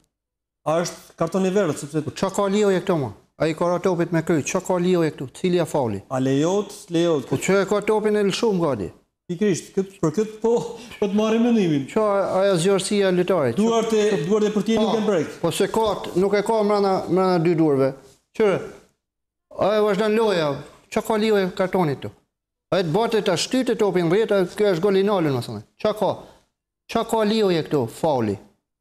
A është karton i verdh sepse Çka ka lijoje këtu më? Ai ka topit me kry, çka ka lijoje këtu? Cili ja fauli? a lejohet, lejohet. Po çka ka topin e lëshum gati? Pikrisht, për këtë po të marrim mendimin. Çka ajo zgjerësia e lojtarit? Duart e portierit nuk janë brek. Po se ka, nuk e ka mbrana dy durve. Qyre, ajo vazhdon loja, çka ka lijoje kartonit këtu? Ai të bate ta shtyte topin rreta, kjo është gol i nalën më thonë. Çka ka? Çka ka lijoje këtu? Fauli.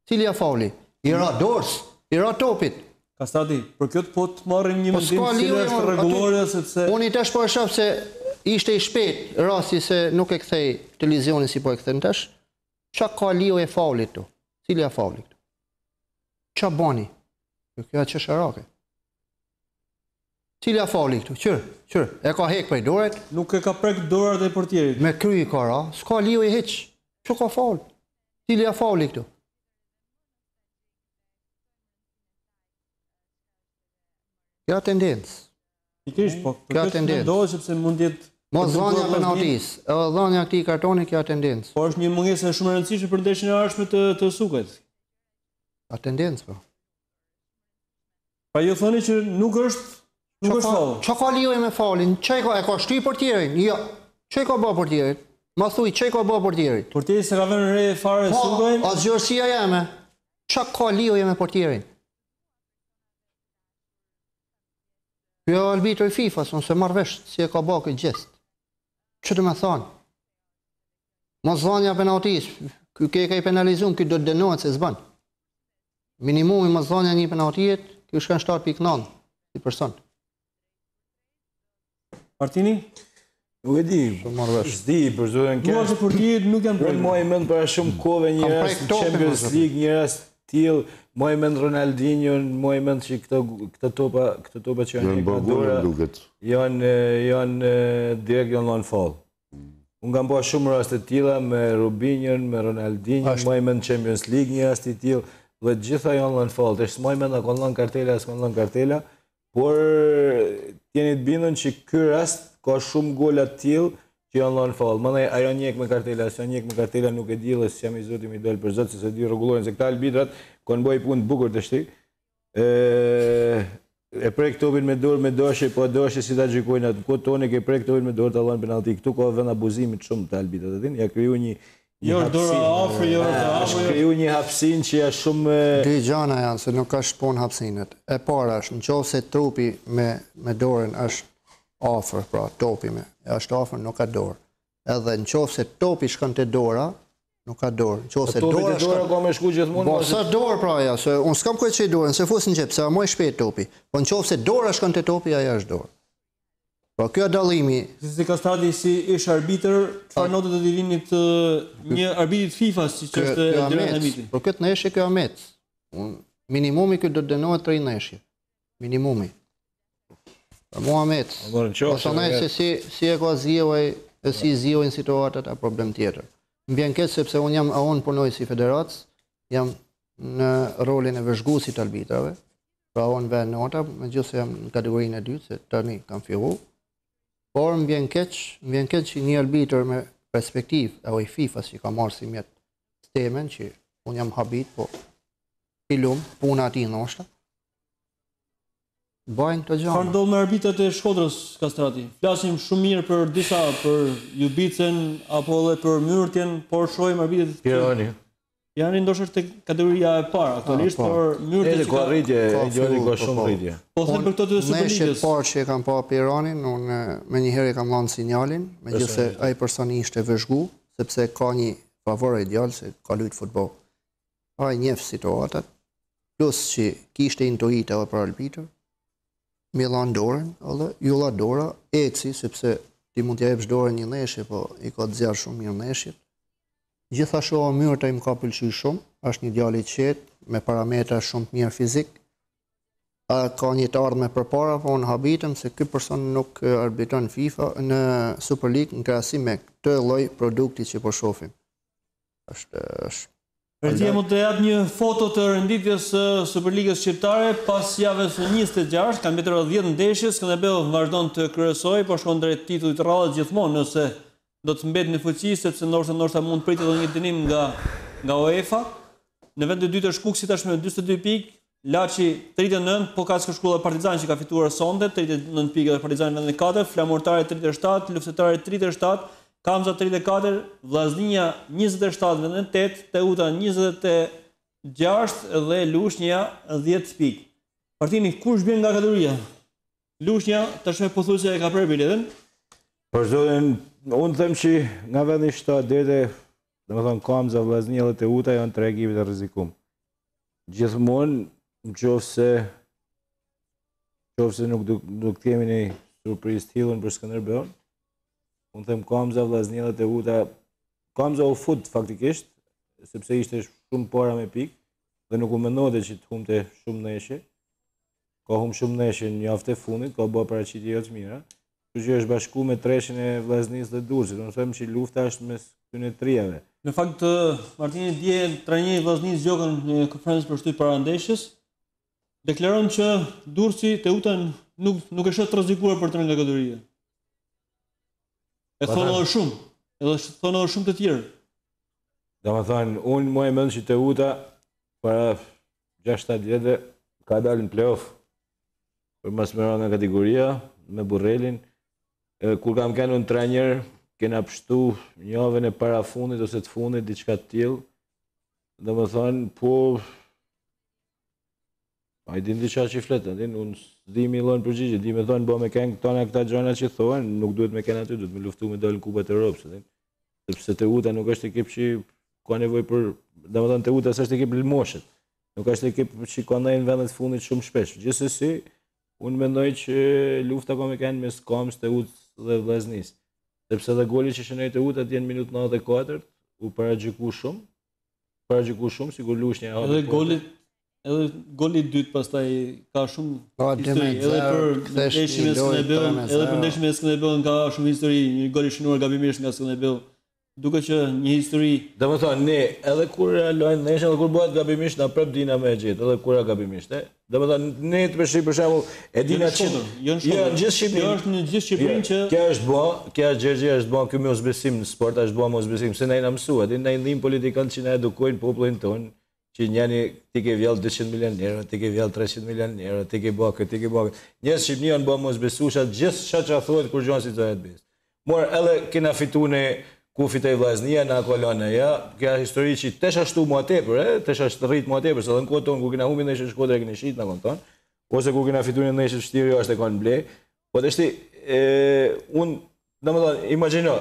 Cili ja fauli? I ra dorës, i ra topit. Kastati, për këtë po të marrim një Po mendim s'ka se lijoje, është rregullore sepse Unë i tash po e shoh se ishte i shpejt rasti se nuk e kthej televizionin si po e kthen tash. Çka ka lijoje faulit këtu? Cili ja fauli këtu? Ç'a bani? Kjo është çesharake. Cili ja fauli këtu? Qyr, e ka hek prej dorët, nuk e ka prek dorat e portierit. me kry i ka ra, s'ka lijoje hiç. Çu ka faul? Cili ja fauli këtu? Kjo tendencë. Pikrisht, po. Për Ka këtë tendencë. mendohet sepse mund të jetë Mos dhënia e penaltis, edhe dhënia e këtij kartoni kjo tendencë. po është një mungesë shumë e rëndësishme për ndeshjen e ardhshme të Sukajt. Ka tendencë po. Pa ju thoni që nuk është faul. Çka ka lijoje me faulin? Çai ka e ka shtyr portierin? Jo. Çai ka bë portierit? Ma thuj çai ka bë portierit? Portieri se ka vënë re fare Sukajin. Po, zgjerësia jeme. Çka ka lijoje me portierin? Jo arbitri i FIFA-s, unë se marr vesh si e ka bë këtë gjest. Ç'do të më thonë? Mos dhënia penaltis, ky ka i penalizuar, ky do të dënohet se s'bën. Minimumi mos dhënia një penaltiet, ky shkon 7.9 si person. Martini? Nuk e di, s'di, për zonë Duart e portierit nuk janë Unë prek. moj mend për shumë kove një Kam rast prek në topin, Champions mos e League, një rast tillë, moj mend Ronaldinho, moj mend që këto topa që janë Janë nga bërë dora, duket. janë direkt janë lanë fall. Unë kam bërë shumë raste tilla me Robinho, me Ronaldinho, moj mend Champions League një rast i tillë, dhe gjitha janë lanë fall. Tash moj mend ka lanë kartela, s'ka lanë kartela, por jeni të bindur që ky rast ka shumë gola të tillë që janë lanë fall. Mandaj ajo njek me kartela, s'ja njek me kartela nuk e di dhe s'jam i zoti mi dal për zot se di rregullohen se këta arbitrat kanë bëj punë të bukur tash. E prek topin me dorë, po dorë si ta gjykojnë atë. Ku tonë ke prek topin me dorë ta dhënë penalti. Këtu ka vend abuzimi shumë të arbitrat, e din? Ja kriju një Jo dora afër, jo të është afër. kriju një hapësinë që është shumë Dy gjana janë se nuk është punë hapësinët. E para është nëse trupi me dorën është afër, pra topi është afër, nuk ka dorë. Edhe nëse topi shkon te dora, nuk ka dorë. Nëse topi dora të dora ka me shku gjithmonë. Po sa dorë pra ja, se unë s'kam kujt çej dorën, se fus në xhep, se më shpejt topi. Po nëse dora shkon te topi, ajo është dorë. Po kjo dallimi, Si Kastati si ish arbitër, çfarë note do t'i vini të një arbitrit FIFA siç është Dyran Hamiti? për këtë neshje kjo amet. Minimumi kjo do të dënohet 3 neshje. Minimumi. Për mua amet. Ose se si e ka zgjuaj, e si zgjojnë situatat a problem tjetër. Më vjen keq sepse unë punoj si federatës, jam në rolin e vëzhguesit të arbitrave. Pra unë vë nota, megjithëse jam në kategorinë e dytë, se tani kam filluar. Por më vjen keq që një arbitër me perspektivë e FIFA-s që ka marrë si mjet temen që unë jam habit, po filum, puna ati ndoshta. Bajnë të gjama. Çfarë ndodh me arbitrat e Shkodrës, Kastrati? Flasim shumë mirë për për Jubicën apo edhe për Myrtjen, por shohim arbitrat Pironi. Janë ndoshta te kategoria e parë aktualisht, por mënyrë Edhe ka rritje, Gjori ka shumë rritje. Po them për këto të Superligës. Neshjet parë që e kam pa Iranin, unë me njëherë e kam lanë sinjalin, megjithëse ai personi ishte vëzhgu, sepse ka një favor ideal se ka luajtur futboll. Ai njeh situatat, plus që kishte intuit edhe për arbitër, mi lanë dorën, edhe ju la dora, eci, sepse ti mund t'ja jepsh dorën një neshje, po i ka të zjarë shumë mirë neshjet. Gjithashtu mënyrë im ka pëlqyer shumë, është një djalë i qetë, me parametra shumë të mirë fizik. Ka një të ardhme përpara, po unë habitem se ky person nuk arbitron FIFA në Super League në krahasim me këtë lloj produkti që po shohim. Është Pertia mund të jap një foto të renditjes së Superligës shqiptare pas javës së 26, kanë mbetur 10 ndeshje, Skënderbeu vazhdon të kryesojë, po shkon drejt titullit të radhës gjithmonë nëse do të mbet në fuqi, sepse ndoshta mund pritet edhe një dënim nga UEFA. Në vend të dytë është Kuksi tashmë me 42 pikë, Laçi 39, po ka Shkolla Partizani që ka fituar sonde, 39 pikë dhe Partizani në vend 4, Flamurtari 37, Luftëtari 37, Kamza 34, Vllaznia 27 vend 8, Teuta 26 dhe Lushnja 10 pikë. Partini kush vjen nga kategoria? Lushnja tashmë pothuajse e ka prerë biletën. Për zotin, unë them që nga vendi 7 deri, domethënë Kamza, Vllaznia dhe Teuta janë tre ekipet e rrezikum. Gjithmonë, nëse nuk kemi një surprizë të tillën për Skënderbeun, unë them Kamza, Vllaznia dhe Teuta. Kamza u fut faktikisht, sepse ishte shumë para me pikë dhe nuk u mendonte që të humbte shumë neshje. Ka humbur shumë neshje në javën e fundit, ka bërë paraqitje jo të mira. Që është bashku me treshin e Vllaznisë dhe Durrësit. Do të them që lufta është mes këtyre trijave. Në fakt, Martini dje trajneri i Vllaznisë Gjokën në konferencë për shtyp para ndeshjes, deklaron që Durrësi Teuta nuk e shoh të rrezikuar për të rënë nga kategoria. E thonë edhe shumë, thonë edhe shumë të tjerë. Domethënë, unë më e mend që Teuta para 6-7 vjetë ka dalë në play-off për mas më nga kategoria me Burrelin. Kur kam qenë në trajner, kena pështu një javën e para fundit ose të fundit, diçka të tillë. Domethënë, po ai din diçka që flet, unë s'di mi llon përgjigje, di me thonë bë me këngë tona këta gjëra që thonë, nuk duhet me kënë aty, duhet me luftu me dalë në Kupën e Europës, sepse Teuta nuk është ekip që ka nevojë për, domethënë Teuta s'është ekip lëmoshët. Nuk është ekip që ka ndajë në vendet fundit shumë shpesh. Gjithsesi, unë mendoj që lufta ka me kënë mes Kamzës, Teutës dhe Vllaznisë. Sepse edhe goli që shënoi Teuta në minutë 94 u paraqjiku shumë, sigur Lushnja e edhe goli i dytë pastaj ka shumë histori, edhe për ndeshjen e Skënderbeut, edhe për ndeshjen me Skënderbeun ka shumë histori, një gol i shënuar gabimisht nga Skënderbeu. Duke që një histori... Domethënë, ne, edhe kur lojnë ndeshjen, edhe kur bëhet gabimisht, na prap dina me gjetë, edhe kur gabimisht, Domethënë, ne të për shembull, e dina që... Jo në gjithë Shqipërinë. Jo është në gjithë Shqipërinë që... Kjo është gjërgje, është bën ky mosbesim në sport, është bën mosbesim, se na mësuat, na ndihmë politikanë që na edukojnë popullin tonë, që njëri ti ke vjallë 200 milion euro, ti ke vjallë 300 milion euro, ti ke bë këtë, ti ke bë këtë. Njerëz Shqipëni janë bën mosbesuesha gjithçka që thuhet kur gjon si zohet besë. Mor edhe kena fituar ku fitoi Vllaznia na kolona ja, kjo histori që tesh ashtu më tepër, tesh ashtu rrit më tepër, se edhe në kohën tonë ku kena humbur ndeshjen Shkodra keni shit na konton, ose ku kena fituar ndeshjen Shtiri është e kanë ble. Po tashti un domethënë imagjino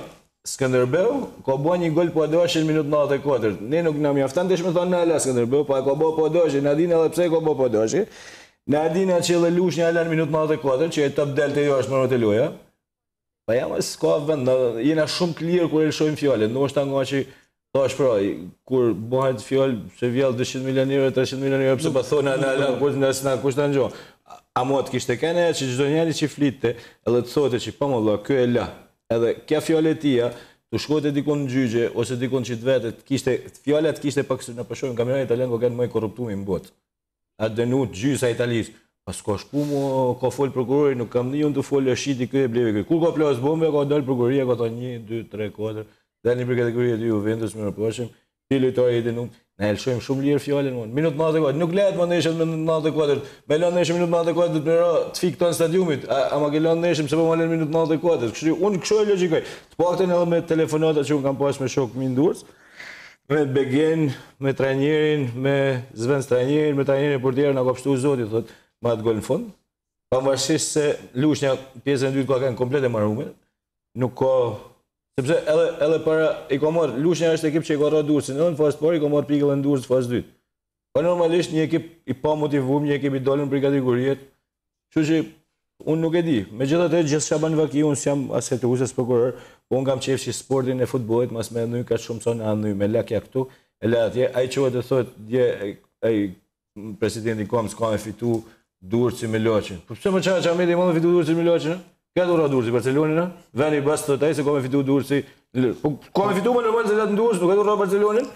Skënderbeu ka bën një gol po doshin në minutë 94. Ne nuk na mjafton desh me thonë na la Skënderbeu, po ka bë po doshin, na dinë edhe pse ka bë po doshin. Na dinë që edhe Lushnja la në minutë 94, që e top delte jo është më në loja. Pa jam s'ka vend, jena shumë të lirë kur e lëshojmë fjalët. Ndoshta nga që thash pra, kur bëhet fjalë se vjell 200 milion euro, 300 milion euro, pse pa thonë na kur na kushton gjë. A mot kishte kanë që çdo njeri që flitte, edhe të thotë që po valla, ky e la. Edhe kjo fjalë e tia, të shkote dikon në gjyqje ose dikon që të vetë, kishte fjalat kishte pak na pashojmë kampionatin italian ku kanë më korruptuar në botë. A dënuar gjysa italisë. Pas ka shku mu, ka fol prokurori, nuk kam një unë të folë shiti këtë e bleve këtë. Kur ka plas bombe, ka dalë prokuroria, ka thonë 1, 2, 3, 4. Dhe një për kategoria të Juventus, më rëpëshim, ti lojtari jetë nuk, ne elshojmë shumë lirë fjallin, minut 94, nuk lehet më ndeshët minut 94, me lanë ndeshëm minut 94 të fikë tonë stadiumit, a ma ke lanë ndeshëm se po ma lanë minut 94, unë kështu e logikoj, të pakten edhe me telefonata që unë kam pas me shokë mi ndurës, Me Begin, me trajnerin, me Zvens trajnerin, me trajnerin portierë nga ka pështu zoti, thot, ma atë gol në fund. Pavarësisht se Lushnja pjesën e dytë ka kanë komplet e marrume, nuk ka, sepse edhe para i ka marrë, Lushnja është ekip që i ka rrë Durrësin, edhe në fazë parë i ka marrë pikëll në Durrës fazë dytë. Pa normalisht një ekip i pa motivuar, një ekip i dolën për kategorijet, kështu që unë nuk e di. Megjithatë gjithë Shaban Vaki, unë s'jam as hetues as prokuror, po unë kam qejf që sportin e futbollit mas me ndonjë ka shumë son anë me lakja këtu, e la atje, ai çuhet të thotë dje ai presidenti Koms ka me fitu Durrësi me Loçin. Po pse më Çameti më fitu Durrësi me Loçin? Ka dhura Durrësi Barcelonin, vani bas thotë ai se ka me fitu Durrësi. Po ka me fitu më normal se atë Durrës, nuk e dhura Barcelonin.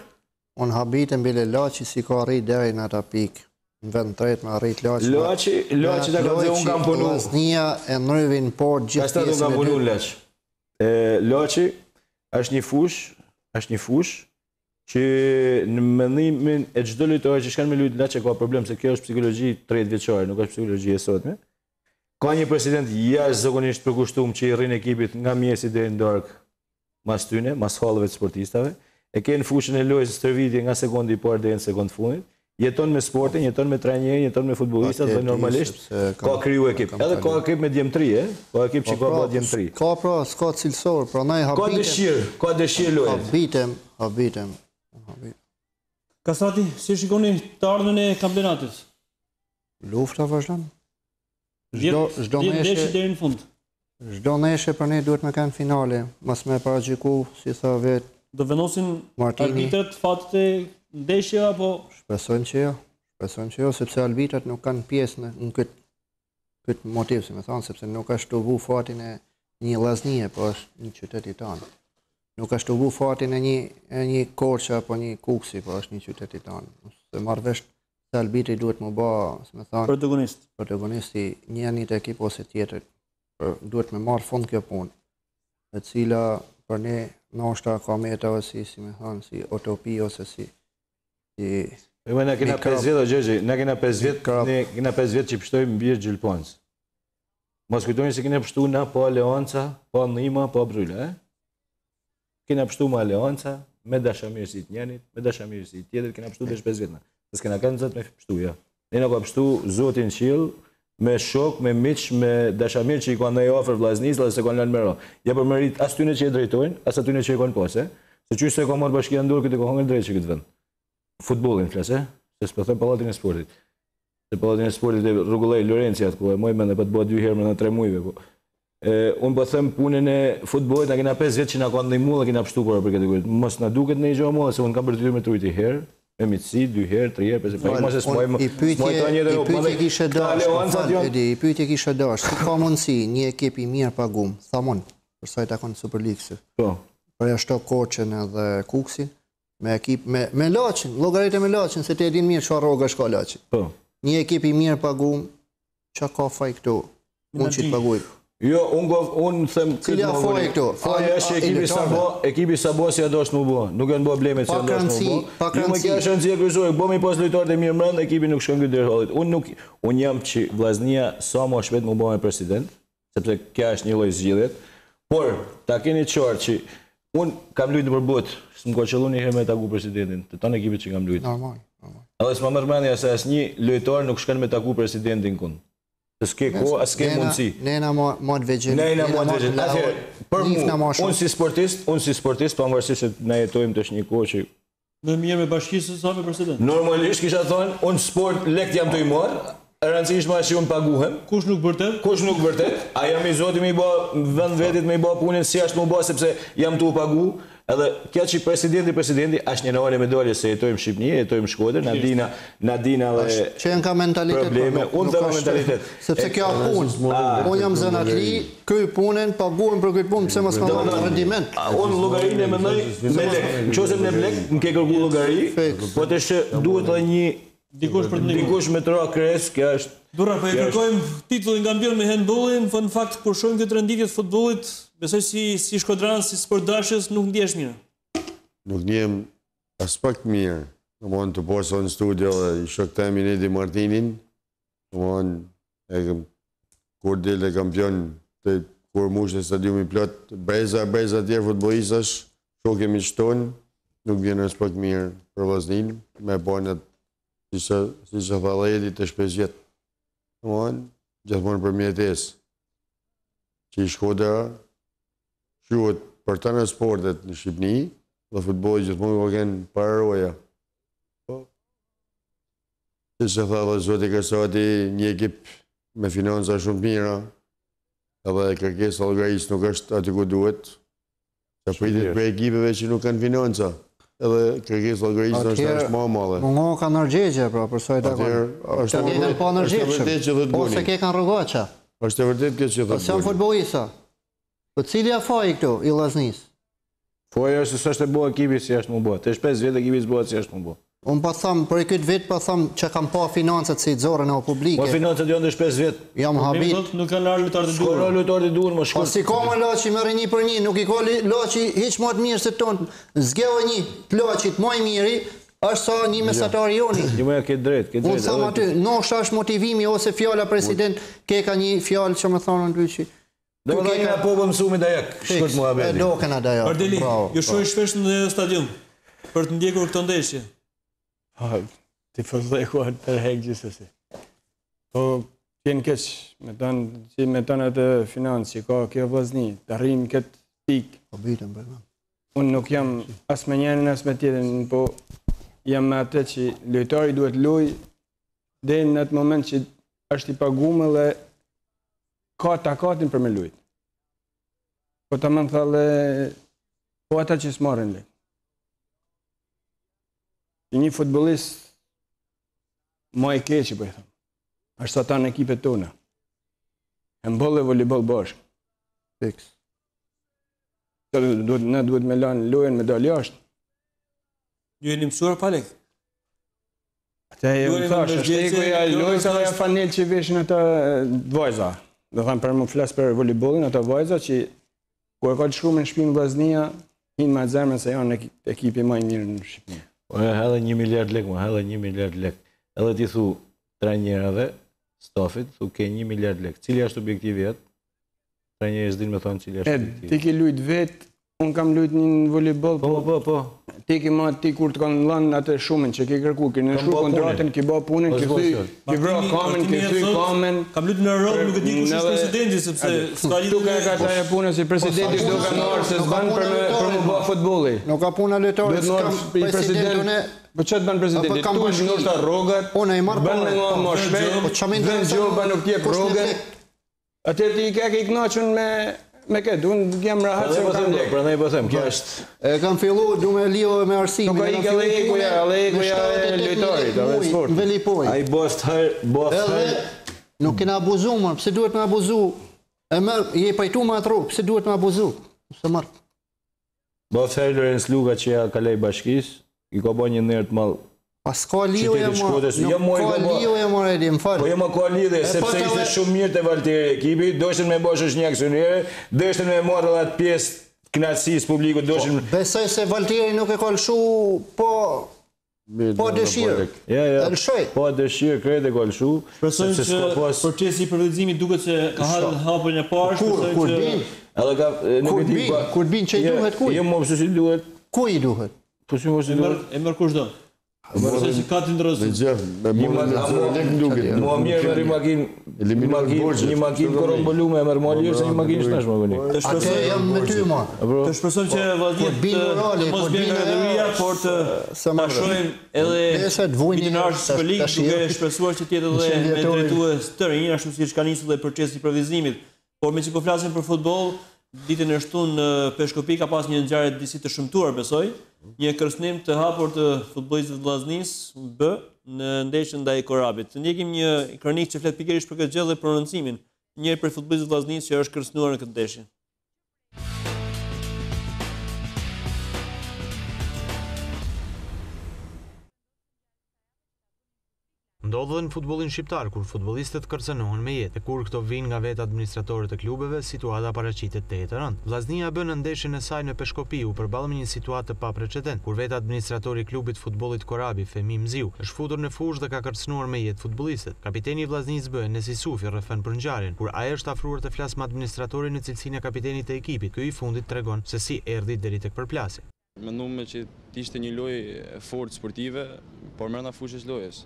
Unë habitën bile Laçi si ka rrit deri në ata pikë. Në vend tretë me arrit Laçi. Laçi ta ka dhe unë kam punu. Vllaznia e ndryvin por gjithë pjesën e dytë. Laçi. Laçi është një fush që në mendimin e çdo lojtari që shkan me lut Laçi ka problem se kjo është psikologji 30 vjeçare, nuk është psikologji e sotme. Ka një president jashtëzakonisht përkushtuar që i rrin ekipit nga mjesi deri në darkë mas tyne, mas hallëve të sportistave. E ke në fushën e lojës stërvitje nga sekundi i parë deri në sekondë fundit. Jeton me sportin, jeton me trajnerin, jeton me futbollistat dhe normalisht ka kriju ekip. Edhe ka ekip me djemtri, ka ekip që ka bërë djemtri. Ka pra, s'ka cilësor, pra na i habitem. Ka dëshirë lojë. Habitem. Kastrati, si shikoni të ardhmen e kampionatit? Lufta vazhdon. Çdo ndeshje deri në fund. Çdo ndeshje për ne duhet me kanë finale, mos me paraqyku, si tha vet. Do vendosin arbitrat fatet e ndeshja apo shpresojmë që jo, sepse arbitrat nuk kanë pjesë në këtë motiv, si më thonë, sepse nuk është të vu fatin e një Vllaznie, po është një qytet i tanë. Nuk është të vu fatin e një Korçë apo një Kuksi, po është një qytet i tanë. Se marrë vesh se arbitri duhet më ba, si më thonë, protagonisti një ekip ose tjetër, duhet me marrë fund kjo punë, e cila për ne ndoshta ka meta ose si më thonë, si utopi ose si na kena 5 vjet o Gjergji, na kena 5 vjet që pështojmë mbi Gjilponës. Mos kujtoni se kena pështu na po Aleanca, po Nima, po Bryla, Kena pështu me Aleanca, me dashamirësi të njënit, me dashamirësi të tjetër, kena pështu veç 5 vjet na. S'e kena kanë zot me pështu ja. Ne na ka pështu Zotin qiell me shok, me miq, me dashamirë që i kanë ndaj afër vllaznisë dhe se kanë lënë mëro. Ja për merit as tyne që e drejtojnë, as atyne që e kanë pas, Se çysh se ka marrë bashkia ndorë këtë ka hëngër drejt që këtë vend. Futbollin flas, Se s'po them pallatin e sportit. Se pallatin e sportit e rregulloi Lorenci atë ku e moj mend e po të bëhet 2 herë në 3 muajve po. Unë po them punën e futbollit, na kena 5 vjet që na ka ndihmuar dhe kena pështuar për këtë. Mos na duket në gjë më, se unë kam bërë me trujt i herë, me mitësi 2 herë, 3 herë, pse po mos e smoj më. I pyetje kishe dash, si ka mundsi një ekip i mirë pagum, thamon, për sa i takon Super League-s. Po. Për jashtë Korçën edhe Kuksin, me ekip me Laçin, llogaritë me Laçin, se ti e din mirë çfarë rroga shka Laçi. Po. Një ekip i mirë pagum, çka ka faj këtu? Unë që të paguaj. Jo, unë them këtë llogari. Ajo është ekipi Sabo si do të më bëj. Nuk janë probleme se do të më bëj. Jo, më ka shëndzje kryesore, bëmi pas lojtarët e mirë brenda, ekipi nuk shkon deri hallit. Unë jam që Vllaznia sa më shpejt më bëj president, sepse kjo është një lloj zgjidhje. Por ta keni qartë që unë kam luajtur për botë, s'm ka qelluar një herë me taku presidentin, të tonë ekipit që kam luajtur. Normal. Edhe s'ma merr mendja se asnjë lojtar nuk shkon me taku presidentin kun. S'ke ko, as ke mundësi. Nena më të vegjel. Për mu, unë si sportist, pavarësisht se na jetojmë tash një kohë që më mirë me bashkisë sa me president. Normalisht kisha thonë, unë sport lekt jam të i marr, rëndësishme është që unë paguhem. Kush nuk vërtet? A jam i zoti me i bë vend vetit me i bë punën si ashtu më bë sepse jam tu pagu. Edhe kjo që presidenti është një normale medalje se jetojmë në Shqipëri, jetojmë në Shkodër, Nadina dhe që janë ka mentalitet probleme, unë them mentalitet. Sepse kjo punë, unë jam zanatli, këj punën, paguhem për këtë punë, pse mos më marrë rendiment. Unë llogarinë e mendoj me lek. Nëse në lek më ke kërkuar llogari, po të duhet edhe një dikush me të ra kres, kjo është. Dura, po e kërkojmë titullin kampion me handballin, po në fakt kur shohim këtë renditje të futbollit, besoj si shkodran, si sportdashës, nuk ndjesh mirë. Nuk ndjem as pak mirë. Domthon të posa në studio dhe i shoh temi Nedi Martinin. Domthon kur dele kampion të kur mush në stadiumi plot, breza tjerë futbollistash, shoh kemi shton, nuk vjen as pak mirë për Vllaznin, me banët si që Thalledi të shpesjet. Gjithmonë për mjetesë që i Shkodra shuhet për të në sportet në Shqipni dhe futbolli gjithmonë ka kënë para roja. Si që tha dhe Zoti Kasati, një ekip me financa shumë mira, edhe kërkesa llogarisë nuk është aty ku duhet, që pritet për ekipeve që nuk kanë financa, edhe kërkesa llogarisë është më e madhe. Mungo ka nërgjegje, pra, për soj të konë. Që ke kanë pa nërgjegje, ose ke kanë rëgoqa. Është e vërtet kjo që thotë. Ose janë futbolista. Po cili a faji këtu, i Vllaznis? Foja është se është e bo ekipi si është më bo. Të 5 vjetë ekipi s'bohet si është më bo. Unë pa thamë, për e këtë vetë pa thamë që kam pa financët si të zorën e o publike. Po financët janë të 5 vjetë. Jam habit. Nuk kanë arë lutarë të durë. Skoro lutarë të durë, më Po shkurt. si ka më laçi me një për një, nuk i ka laçi hiq më të mirë se tonë. Zgjeo një të laçit më i miri, është sa një mesatari joni. Një më ke drejt, ke drejt. Unë thamë aty, nështë është motivimi ose fjala president, ke ka një fjalë që më thonë në dyqi. Dhe më dojnë nga po për mësumi dhe jak, shkurt më abedi. Do këna da jak. Ardeli, ju shoj shpesh në stadium për të ndjekur këtë ndeshje. Ti fëllekuar të rhek gjithësësi. Po, t'jenë keq, me tonë atë financë që ka kjo Vllazni, të rrimë këtë pikë. Po bitëm për në. Unë nuk jam as me njerën, as me tjetën, po jam me atë që lojtari duhet loj dhe në atë moment që është i pagume dhe ka takatin për me lujt. Po ta më në thale, po ata që s'marrin lek. Një futbolist ma i keqi, po i thëmë, është sa ta në ekipet tona. Handball dhe volleyball bashkë. Fiks. Ne duhet me lanë lojen me dalë jashtë. Ju jeni mësuar pa lek? Ate e më thash, është ekuja lojsa dhe fanel që veshin ata vajza. Do thamë për më flasë për volleyballin, ata vajza që ku e ka të shkrume në shpinë Vllaznia, hinë ma zemën se janë ekipi ma i mirë në Shqipëni. Po e hedhe 1 miliard lek, hedhe 1 miliard lek. Edhe ti thu trajnerave, stafit, thu ke 1 miliard lek. Cili është objektivi jetë? Trajneri s'din me thonë cili është objektivi. Ti ke lujt vetë, unë kam lujt një volleyball. Po. Ti kur të kanë lanë atë shumën që ke kërku, ke në shu kontratën, ke ba punën, ke vra kamen, ke thy kamen. Kam lutë në rrëllë, nuk e di kush është presidenti, sepse s'ka lidhje. Tuka e ka taj e punën, si presidenti do ka marrë, se s'ban për më ba futbolli. Nuk ka puna lojtarë, s'kam presidentune. Po që të banë presidenti? Tu është nështë rogat, banë me nga më shpejt, dhe gjoba nuk tjep rogat. Atër ti i keke i knaqën me këtë, unë jam rahat se më kam lek. Prandaj po them, kjo është. E kam fillu, du me lijo me arsimin. Nuk ka i ka ekuja e lojtarit, dhe sport. Në velipoj. A i bost hër. Nuk kena abuzu, më, pëse duhet me abuzu? E mërë, je pajtu me atë rrugë, pëse duhet me abuzu? Pëse mërë. Bost hër Lorenz Luka që ja kalej bashkis, i ka bo një nërë të malë. Pas ka lijo e më, nuk ka lijo e më redi, më falë. Po jema ka lidhe, sepse ishte shumë mirë të Valteri ekipi, doshin me bosh është një aksionere, doshin me marrë dhe atë pjesë knatësis publiku, doshin... Besoj se Valteri nuk e ka lëshu, po dëshirë. Ja, lëshoj. Po dëshirë, krejt e ka lëshu. Shpresojmë që procesi i përvëllëzimit duket se ka hapur një parë, Kur bin që i duhet kuj? Jo më pësë si duhet. Kuj i duhet? E mërë kush do? Se si ka të ndërëzë. Mua mirë me një makinë korombolume e mërë ma lirë se një makinë shtash më vëni. Ate jam me ty, ma. Të shpresojmë që Vllaznia të mos bjen nga redëria, por të shohim edhe vitin arshë Superligë, duke shpresuar që tjetë edhe me drejtues të rinj, ashtu si ka nisur dhe procesi i përvizimit. Por me që po flasim për futboll, ditën e shtunë në Peshkopi ka pas një ngjarje disi të shëmtuar, besoj, një kërcënim të hapur të futbollistëve të Vllaznis B në ndeshjen ndaj Korabit. Të ndjekim një kronikë që flet pikërisht për këtë gjë dhe prononcimin njëri prej futbollistëve të Vllaznis që është kërcënuar në këtë ndeshje. Ndodhë dhe në futbolin shqiptar, kur futbolistët kërcënohen me jetë, e kur këto vinë nga vetë administratorët e klubeve, situata paraqitet të jetë rëndë. Vllaznia bën në ndeshjen e saj në Peshkopi u përballë me një situatë të paprecedent, kur vetë administratori i klubit futbollit Korabi, Femi Mziu, është futur në fushë dhe ka kërcënuar me jetë futbollistët. Kapiteni i Vllaznisë B, Nesi Sufi, rrëfen për ngjarjen, kur ai është afruar të flasë me administratorin në cilësinë e kapitenit të ekipit. Ky i fundit tregon se si erdhi deri tek përplasja. Mendoj që ishte një lojë fort sportive, por brenda fushës lojës.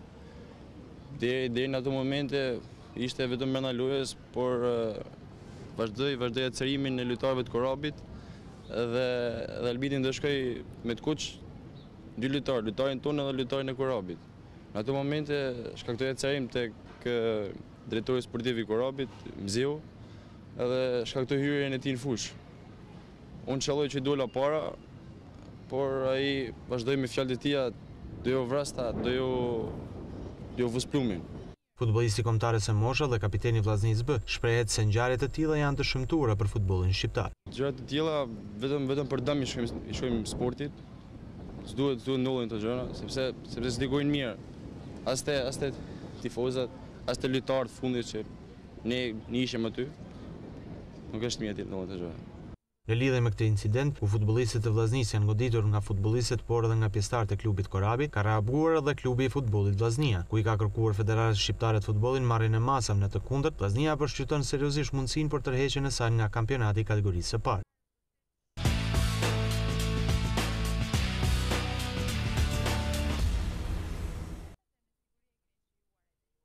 Deri në ato momente ishte vetëm brenda lojës, por vazhdoi acerimin e lojtarëve të Korabit dhe Albiti ndeshkoi me të kuq dy lojtarë, lojtarin tonë dhe lojtarin e Korabit. Në ato momente shkaktoi acerim tek drejtori sportiv i Korabit, Mzeu, edhe shkaktoi hyrjen e tij në fushë. Unë qelloj që dola para, por ai vazhdoi me fjalët e tija, do jo vrasta, do jo vës plumin. Futbollisti kombëtarës së Mosha dhe kapiteni i Vllaznisë B shprehet se ngjarjet e tilla janë të shëmtuara për futbollin shqiptar. Gjërat e tilla vetëm për dëm i shojmë sportit. S'duhet ndodhin këto gjëra, sepse s'digojnë mirë. As te tifozat, as te lojtarët fundit që ne ishim aty. Nuk është mirë ti ndodhin këto gjëra. Në lidhje me këtë incident, ku futbollistët e Vllaznisë janë goditur nga futbollistët por edhe nga pjesëtarët e klubit Korabit, ka reaguar edhe klubi i futbollit Vllaznia, ku i ka kërkuar Federatës Shqiptare të Futbollit marrjen e masave në të kundërt. Vllaznia përshtyton seriozisht mundësinë për tërheqjen e saj nga kampionati i kategorisë së parë.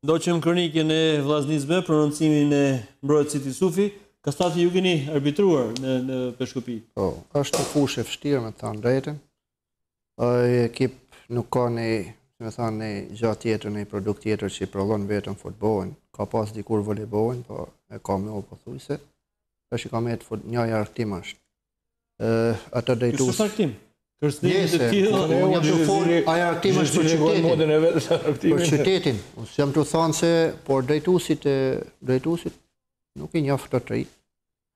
Ndoqëm kronikën e Vllaznisë B, prononcimin e mbrojtësit Isufi. Kastati ju keni arbitruar në Peshkupi? Po, është një fushë e vështirë me të thënë drejtën. Ai ekip nuk ka një gjatë tjetër, një produkt tjetër që i prodhon vetëm futbollin. Ka pas dikur volejbollin, po e ka më pothuajse. Tash i ka me një argtim është. Ato drejtues. Kështu argtim. Kërcënimet e tilla, jam të fol, ai argtim është për qytetin. Për qytetin. Unë jam të thonë se por drejtuesit nuk i njoftë të rritë.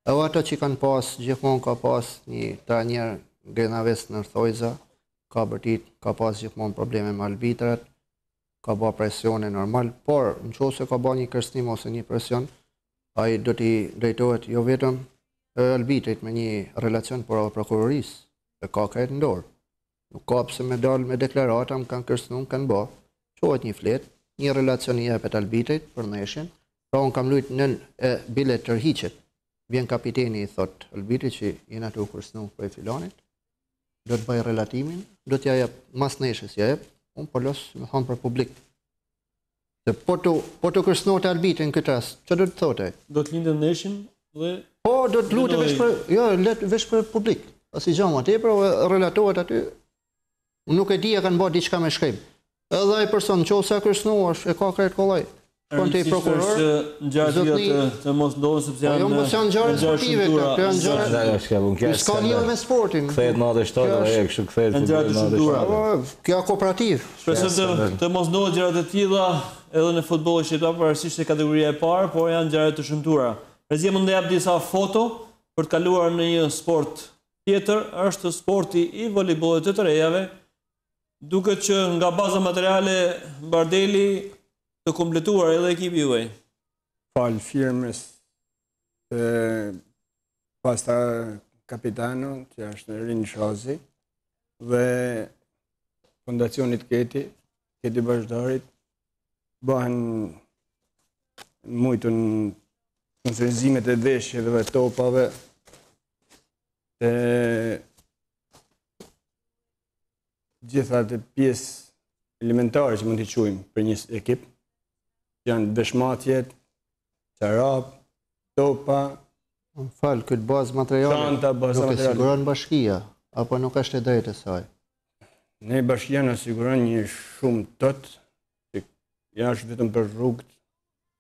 Edhe ato që kanë pas, gjithmonë ka pas një trajner Grenaves në Thojza, ka bërtit, ka pas gjithmonë probleme me arbitrat, ka ba presione normal, por në qoftë se ka ba një kërcënim ose një presion, ai do t'i drejtohet jo vetëm arbitrit me një relacion, por edhe prokurorisë, e ka këtë në dorë. Nuk ka pse me dalë me deklarata, më kanë kërcënuar, kanë ba, qohet një fletë, një relacion i jepet arbitrit për ndeshjen. Pra unë kam luajtur në bilet tërhiqet. Vjen kapiteni i thot arbitrit që jena të u kërcënuar për filanit, do të bëj relatimin, do t'ja jep mas ndeshjes ja jep, unë po los me thonë për publik. Se po të kërcënohet arbitrin këtë rast, çfarë do të thotë? Do të lindë ndeshjen dhe po do të lutet veç për publik. Pasi gjama tepër relatohet aty. Unë nuk e di e kanë bërë diçka me shkrim. Edhe ai person nëse kërcënuar e ka krejt kollaj. Konti prokuror, ngjarjet të mos ndodhen sepse janë ngjarje sportive, këto janë ngjarje. S'ka lidhje me sportin. Kthehet 97 kështu kthehet futbolli. Kjo kooperativ. Shpresoj të mos ndodhen gjërat e tilla edhe në futbollin shqiptar, pavarësisht se kategoria e parë, por janë ngjarje të shëmtuara. Rezi mund të jap disa foto për të kaluar në një sport tjetër, është sporti i volejbollit të rejave. Duket që nga baza materiale Bardeli të kompletuar edhe ekipi juaj. Fal firmës pasta kapitano, që është Rin Shazi, dhe fondacionit Keti Bashdarit, bëhen mujtën sponsorizimet e veshjeve dhe topave të gjitha të pjesë elementare që mund t'i quajmë për një ekip. Janë veshmatjet, çarap, topa. Më fal, këtë bazë materiale nuk e siguron bashkia, apo nuk është e drejtë e saj? Ne bashkia në siguron një shumë tot, që janë vetëm për rrugët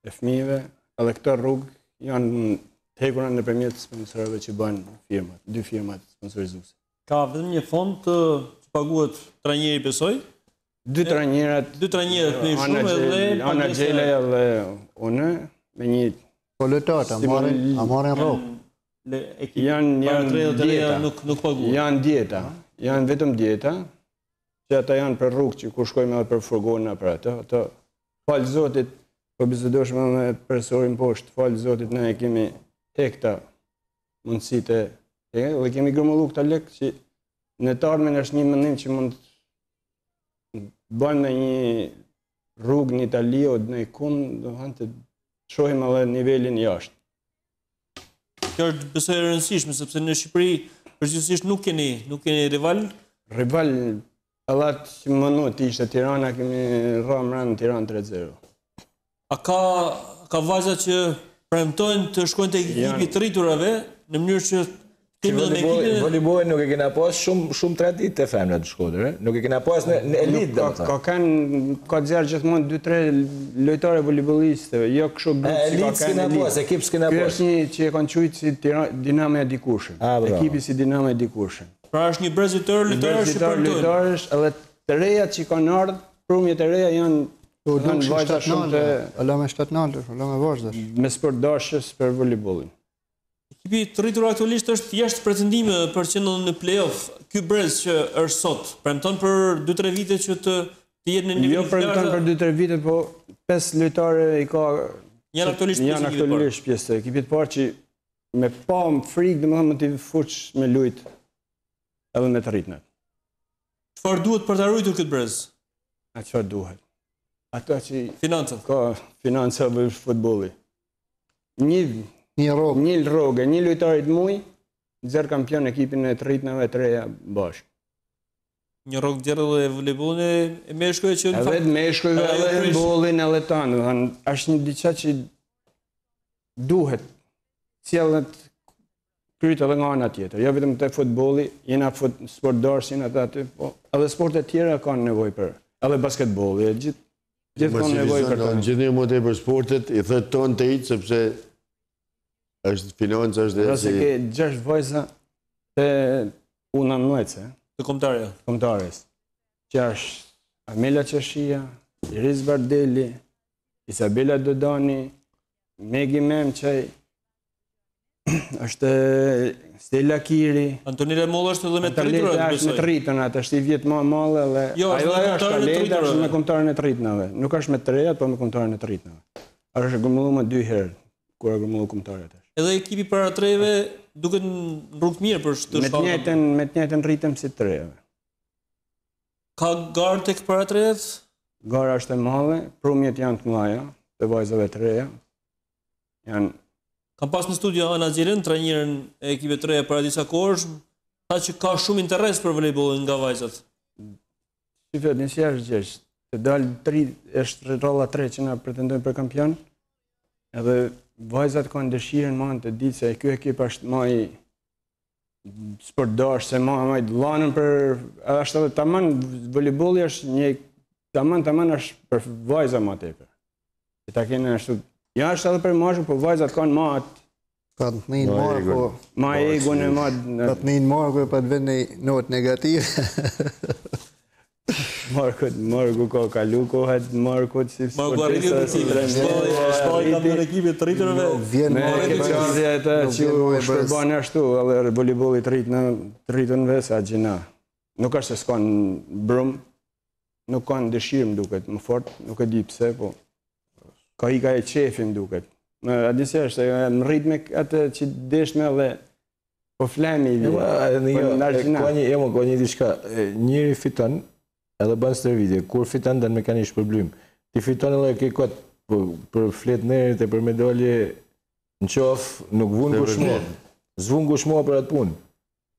e fëmijëve, edhe këto rrugë janë hekura nëpërmjet sponsorëve që bëjnë firmat, dy firmat sponsorizuese. Ka vetëm një fond të paguhet trajneri besoj? Dy trajnerët me shumë edhe Ana Xhela dhe unë me një polëtata marrin rrugë. Janë dieta, nuk paguhen. Janë dieta, janë vetëm dieta, që ata janë për rrugë që ku shkojmë edhe për furgona për ato. Falë Zotit, po bisedoshme me profesorin poshtë, falë Zotit ne kemi hekta mundësitë dhe kemi grumullu këta lekë që në të ardhmen është një mendim që mund bëjmë në një rrugë në Itali o në ikun, do të shohim edhe nivelin jashtë. Kjo është besoj e rëndësishme, sepse në Shqipëri përgjithsisht nuk keni rival, Rival, allat që mënut ishte Tirana, kemi rramë rranë Tiranë 3-0. A ka vajza që premtojnë të shkojnë të ekipi të rriturave, në mënyrë që Volejbolin nuk e kena pas shumë tradit të femrat të Shkodrës, nuk e kena pas në elit. Ka zjarë gjithmonë 2-3 lojtare volejbolistëve, jo kështu grupë që ka kanë elit. Ekip s'kena pas. Kjo është një që e kanë qujtë si Dinamo e Dikushën. Ekipi si Dinamo e Dikushën. Pra është një brez lojtarësh që premtojnë. Edhe të rejat që kanë ardhur, prumjet e reja janë vajza shumë të... Alo me 7-0, alo me vazhdash. Me sport dashës për volejbolin. Ekipi të rritur aktualisht është jashtë pretendime për qenë në play-off. Ky brez që është sot, premton për 2-3 vite që të jetë në nivel. Jo premton për 2-3 vite, po 5 lojtarë i ka janë aktualisht pjesë të ekipit parë që me pa më frikë, domethënë më të fuç me lujt edhe me të rritnet. Çfarë duhet për ta ruajtur këtë brez? A çfarë duhet? Ato që financa. Ka financa për futbolli. Një rrogë, një lojtarit muj, zërë kampion ekipin e të rritnave të reja bashkë. Një rrogë djerë dhe volejbolin e meshkojve që... Edhe të meshkojve edhe volejbolin e letanë. Ashtë një diqa që duhet cjellet kryt edhe nga ana tjetër. Jo vetëm të futbolli, jena sportdarës, jena të aty, po edhe sportet tjera kanë nevoj për. Edhe basketbolli, gjithë kanë nevoj për të. Gjithë një motej për sportet, i thët tonë të itë, sepse është financë, është dhe... Rëse ke 6 vajza të puna mëjtëse. Të komtarja. Komtares. Që është Amela Qeshia, Iris Bardeli, Isabela Dodani, Megi Memqaj, është Stella Kiri. Antonire Mollë është edhe me të rritërë? Antonire është me të rritën, atë është i vjetë ma mallë dhe... Jo, është me komtarën e të rritënave. Nuk është me të rejat, po me komtarën e të rritënave. është grumullu më 2 herë, kur e grumullu komtarët. Edhe ekipi para treve duket në rrugë mirë për të shkallë. Me të njëjtën ritëm si treve. Ka garë tek para trevet? Gara është e madhe, prumjet janë të mëdha, të vajzave të reja. Kam pas në studio Ana Xhiren, trajnerën e ekipit të reja para disa kohësh, tha që ka shumë interes për volejbollin nga vajzat. Si vetë si është gjesh, të dalë është rrolla 3 që na pretendojnë për kampion. Edhe vajzat kanë dëshirën më të ditë se ky ekip është më i sportdash, se më i dhanën për është edhe tamam volejbolli është një tamam është për vajza më tepër. Se ta kenë ashtu. Ja është edhe për mashkull, po vajzat kanë më atë ka të njën marë, po... Ma egon e ma... Ka të njën marë, po të vend një notë negativ. Marku ka kalu kohet, Marku si sportista... Shpaj kam në ekipit të rritërëve. Me ekipit të që u shpërbanë ashtu, edhe volejbolli të rritënve sa gjina. Nuk është se s'kanë brum, nuk kanë dëshirë më duket, më fort, nuk e di pse, po... Ka i ka e qefi më duket. A disi është, më rritë me atë që deshme dhe po flemi i Ka një diçka, njëri fiton edhe banë stërvitje, kur fiton dhe në me ka një shpërblim. Ti fiton edhe ke kotë për fletë nërit e për medalje në qofë, nuk vunë kushmo. Zvunë kushmo për atë punë.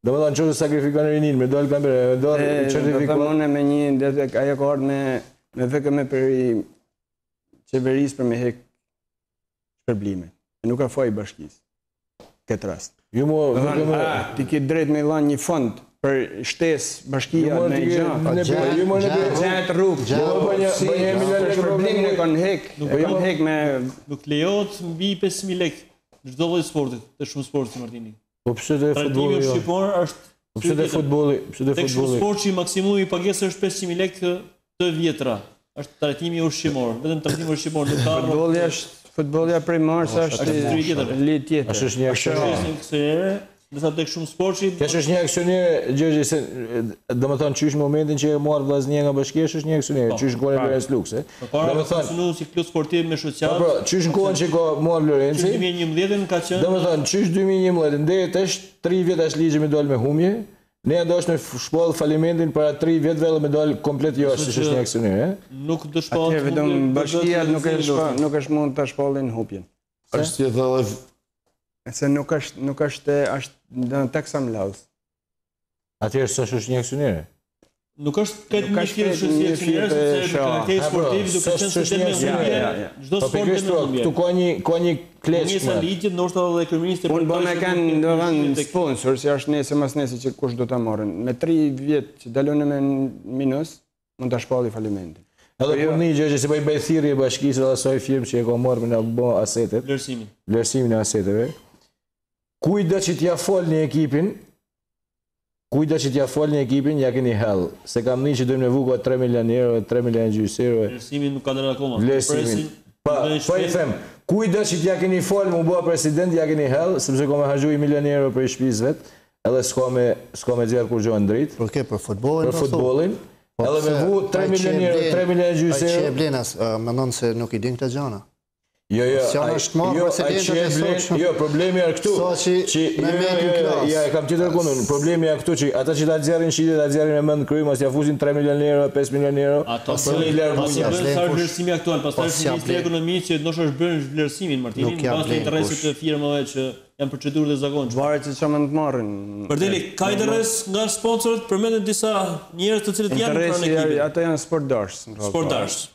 Do më thonë qofë sakrifikonë rinin, medalje kamere, medalje certifikonë. Do të mëne me një, ajo ka ardhë me vekëme për i qeverisë për me hek shpërblimet. Nuk ka faj bashkisë. Këtë rast. Ti ke drejt me lanë një fond për shtesë bashkia me gjatë rrugë. Shpërblimin e kanë hek. Nuk lejot mbi 5.000 lek në çdo lloj sportit, të shumë sportit Martini. Po pse të futbolli? Trajtimi shqiptar është pse të futbolli? Tek shumë sport që maksimumi pagesë është 500.000 lek të vjetra. Është trajtimi ushqimor, vetëm trajtimi ushqimor nuk ka. Futbolli prej Mars është lidhje tjetër. Është një aksioner, do tek shumë sportshi. Kjo është një aksioner, Gjergj, se domethënë çysh momentin që e marr vllaznia nga bashkia është një aksioner, çysh kohën e Lorenz Lux, domethënë funksionon si klub sportiv me shoqat. Po, çysh kohën që ka marr Lorenzi? 2011 ka qenë. Domethënë çysh 2011 deri tash 3 vjet as ligji me dal me humje. Ne do është me shpall falimentin para 3 vjetëve dhe me dalë komplet jo, si është një aksioner, Nuk do shpall. Atje vetëm bashkia nuk është mund ta shpallin hupjen. Është si thonë, se nuk është në teksa mlaus. Atje është një aksioner. Nuk është këtë një shkirë shësje të njerës, sepse karakteri sportiv duke qenë se të me çdo sport të me këtu ka një kleç. Njësa ligjit, ndoshta edhe kryeministri. Unë bëmë e kanë në vend sponsor, si është nesër mas nesër që kush do ta marrin. Me 3 vjet që dalon me minus, mund ta shpalli falimentin. Edhe për një gjë që si bëj thirrje bashkisë edhe asaj firmë që e ka marrë me na bë asetet. Vlerësimin e aseteve. Kujdo që t'ja folni ekipin, ja keni hell. Se kam një që dojmë me vuko 3 milion euro, 3 milion gjysë euro. Vlerësimin nuk ka ndërë akoma. Vlerësimin. Pa i them, kujdo që t'ja keni folë mu bëha president, ja keni hell, sepse ka me haqu 1 milion euro për i shpiz vet, edhe s'ka me gjerë kur gjohën dritë. Për ke, për futbolin? Për futbolin. Edhe me vu 3 milion euro, 3 milion gjysë euro. Ai që e blenas, më nënë se nuk i din këta gjana. Jo, problemi është këtu. Ja, e kam qëtër kundën. Problemi është këtu që ata që ta zjarin shqitit, ta zjarin me mëndë krymë, as ja fusin 3 milion euro, 5 milion euro. Ato për një lërë bunja. Pas i bërë vlerësimi aktual, pas të është Ministri Ekonomi që nështë është bërë vlerësimin, Martinin, pas të interesit të firmave që janë procedurë dhe zakonë. Varet që më të marrin. Përdeli, ka interes nga sponsorët, përmendin disa njerëz të cilët janë pranë ekipit. Ata janë sportdarsh.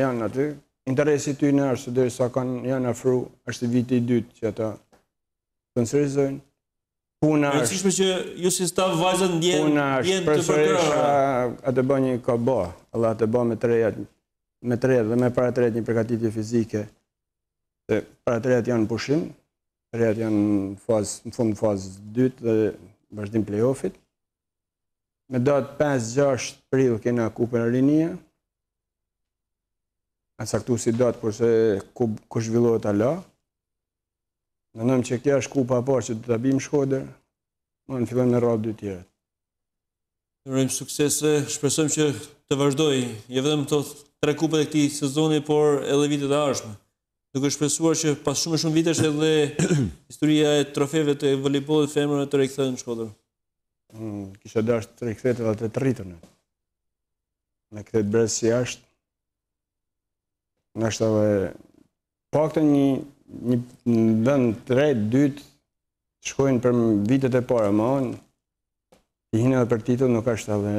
Janë aty. Interesi ty në është, derisa janë afru, është viti i dytë që ata sponsorizojnë. Puna është... Rëndësishme që ju si staf vajzat ndjenë të përkërë. Atë bë një ka bë, edhe atë bë me trejet dhe me para trejet një përgatitje fizike. Para trejet janë pushim, trejet janë në fund fazë dytë dhe vazhdim play-offit. Me datë 5-6 prill kena Kupën e Rinia. A saktu si datë, përse ku zhvillohet ala. Në nëmë që kja është kupa parë që të bim Shkodër, më në fillon me radhë 2 tjere. Urojmë suksese, shpresojmë që të vazhdoj, jo vetëm të 3 kupët e këtij sezoni, por edhe vitet e ardhshme. Duke shpresuar që pas shumë vitesh edhe historia e trofeve të voleybollit femrave të rikthehet në Shkodër. Kisha dashur të rikthehet edhe të rritën. Me kthehet brez si jashtë. Në është edhe paktën një vend të rejtë, dytë, shkojnë për vitet e para, ma onë, i hinë edhe për titull nuk është edhe...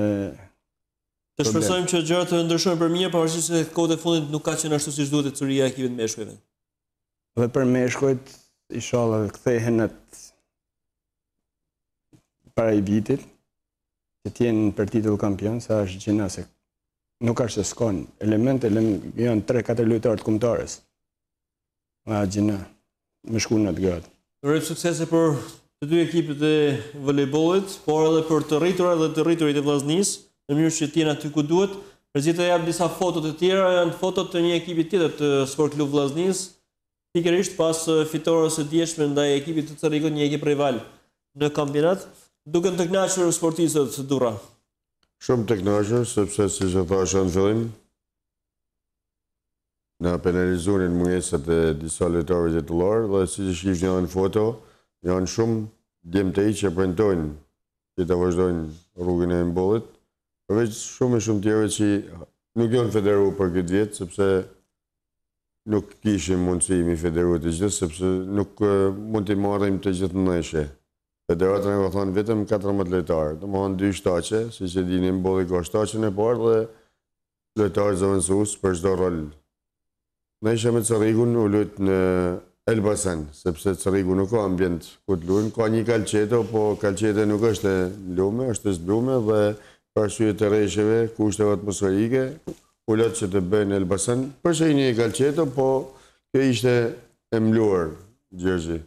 Të shpresojmë që gjërat të ndryshojnë për mirë, pavarësisht se kohët e fundit nuk ka qenë ashtu siç duhet çuria e ekipit meshkujve. Dhe për meshkujt, inshallah kthehen atë para i vitit, që t'jenë për titull kampion, sa është gjinase. Nuk është se s'kon elemente, janë 3-4 lojtarë të kombëtarës. Nga gjina, me shku në të gradë. Urojmë suksese për të dy ekipet e voleybollit, por edhe për të rriturat dhe të rriturit e Vllaznisë, në mënyrë që t'jenë aty ku duhet. Përgjithë të jap disa fotot e tjera, janë fotot të një ekipi tjetër të Sport Klub Vllaznisë, pikërisht pas fitores së dieshme ndaj ekipit të Cerrikut, një ekip rival në kampionat, duke të kënaqur sportistët Durra. Shumë të kënaqur, sepse si që thashë në fillim, na penalizunin mungesat e disa lojtarëve titullar dhe si që shifni në foto, janë shumë djemtej që premtojnë që të vazhdojnë rrugën e handbollit, përveç shumë tjerëve që nuk janë federu për këtë vjetë, sepse nuk kishim mundësi mi federu të gjithë, sepse nuk mund të marrim të gjithë nëjshë. Federatën e ka thonë vetëm 14 lojtarë, të më hanë 2 shtaqe, si që dini handbolli ka shtaqen e parë dhe lojtarë zëvendësues për çdo rol. Ne isha me Cerrikun u lut në Elbasan, sepse Cerriku nuk ka ambient ku të luajnë, ka një kalqeto, po kalqete nuk është e lume, është e zblume dhe për arsye të rreshjeve, kushteve atmosferike, u lut që të bëjnë Elbasan, përse një kalqeto, po kjo ishte e mluar, Gjergji.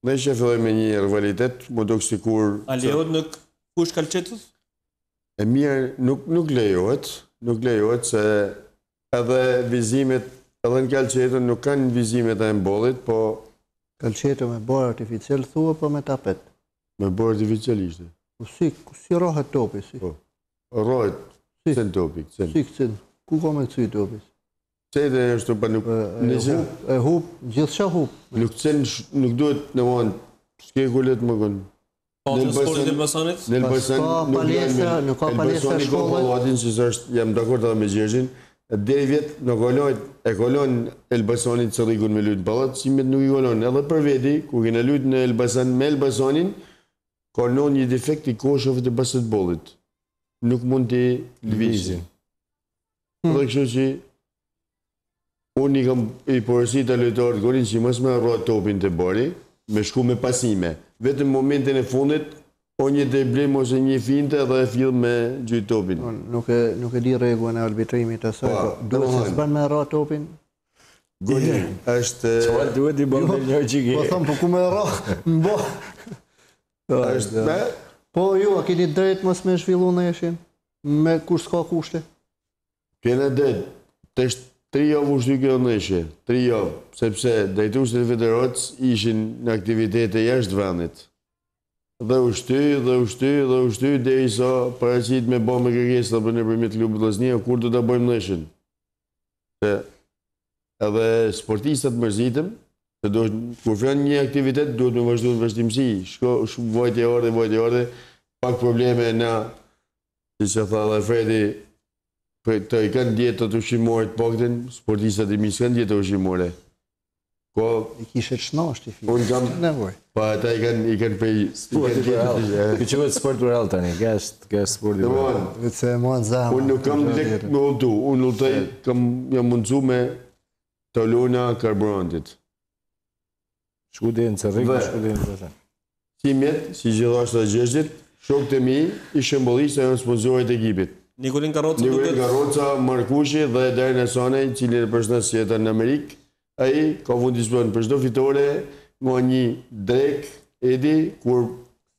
Ne që filloj me një rivalitet, më duk sikur... A lejohet në kush kalqetës? E mirë, nuk lejohet se edhe vizimet, edhe në kalqetën nuk kanë vizimet e handbollit, po... Kalqetë me borë artificial thua, po me tapet? Me borë artificial ishte. Si rohet topi? Rohet, cen topi. Si cen, ku ka me cuj topi? Qete është pa nuk... E hup, gjithë qa hup? Nuk duhet në mund, s'ke kullet më kënë. Në sportit e Elbasanit? Në Elbasan nuk ka palestra shkollet. Jam dakord edhe me Gjergjin. Deri vjet e kolon Elbasanit Cerrikun me lujt ballat, simet nuk i kolon. Edhe për veti, ku kena lujt në Elbasan me Elbasanin, kolon një defekt i koshove të basketbollit. nuk mund t'i lëvizin. Dhe kështu që unë i porosit të lojtarët gorin që mos me arroat topin të bari, me shku me pasime. Vetëm momentin e fundit, o një driblim ose një finte dhe e fill me gjyt topin. Nuk e di regullën e arbitrimit e saj, duhet se s'ban me arroat topin? Gorin, është... Çfarë duhet i bëndë një qiki? Po thëmë, po ku me arroat? Mbo. është me... Po ju, a keni drejt mos me zhvillu neshin? Me kur s'ka kushte? Kene drejt, të 3 javë ushtu kjo nëshje, 3 javë, sepse drejtuesit e federatës ishin në aktivitete jashtë vendit. Dhe ushty, dhe i sa paraqit me ba me kërkesë dhe për në përmjet klubit Vllaznia, kur do të bëjmë nëshin. Edhe sportistat mërzitëm, kur fjanë një aktivitet, duhet me vazhdu në vazhdimësi, vajtje orde, pak probleme na, si që tha dhe Fredi, të i kanë djetë të ushqimore të pakten, sportistat i mi s'kanë djetë të ushqimore. I kishe të shnasht i fi. Unë kam... Pa, ata i kanë prej... Këtë që vetë sport për alë tani, ka sport i për alë. Unë nuk kam lek me ultu, unë ultaj jam mundcu me talona karburantit. Shkuti në cërrik, shkuti në përsen. Si mjetë, si gjithashtë të gjeshtit, shokët e mi i shëmbollisë e janë sponsorit e ekipit. Nikolin Karoca, Markushi dhe Darren Hasanej, cili në përshënës jetë në Amerikë, a i ka fund dispoziton për çdo fitore nga një drek, Edi, kur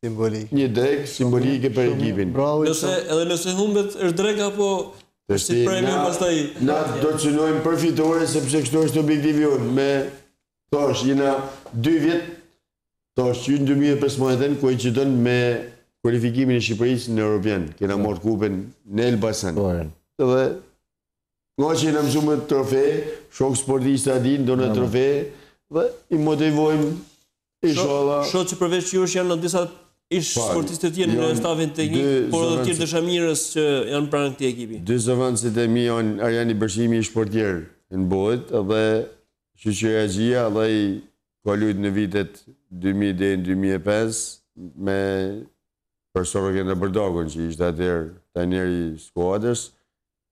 një drek simbolike për ekipin. Edhe nëse humbet është drek apo si premium pastaj? Na do të synojmë për fitore, sepse kështu është objektivi jonë. Me, thash, jena 2 vjet, thash, që në 2015 koincidon me kualifikimin e Shqipërisë në Europian. Kena marrë kupën në Elbasan. Dhe nga që jena mësume trofe, shok sportista adin, do në trofe, dhe i motivojmë, inshallah. Shok që përveç që jush janë në disa ish sportistët tjerë në stafin teknik, por edhe tjerë dëshamirës që janë pranë këtij ekipi. 2 zëvendësit e mi janë Arjani Bërshimi i shportjerë në botë, dhe Shqyqyria Gjia, dhe i ka luajtur në vitet 2000 dhe 2005 me profesorën e Bërdagun, që ishte atëherë trajneri i skuadrës.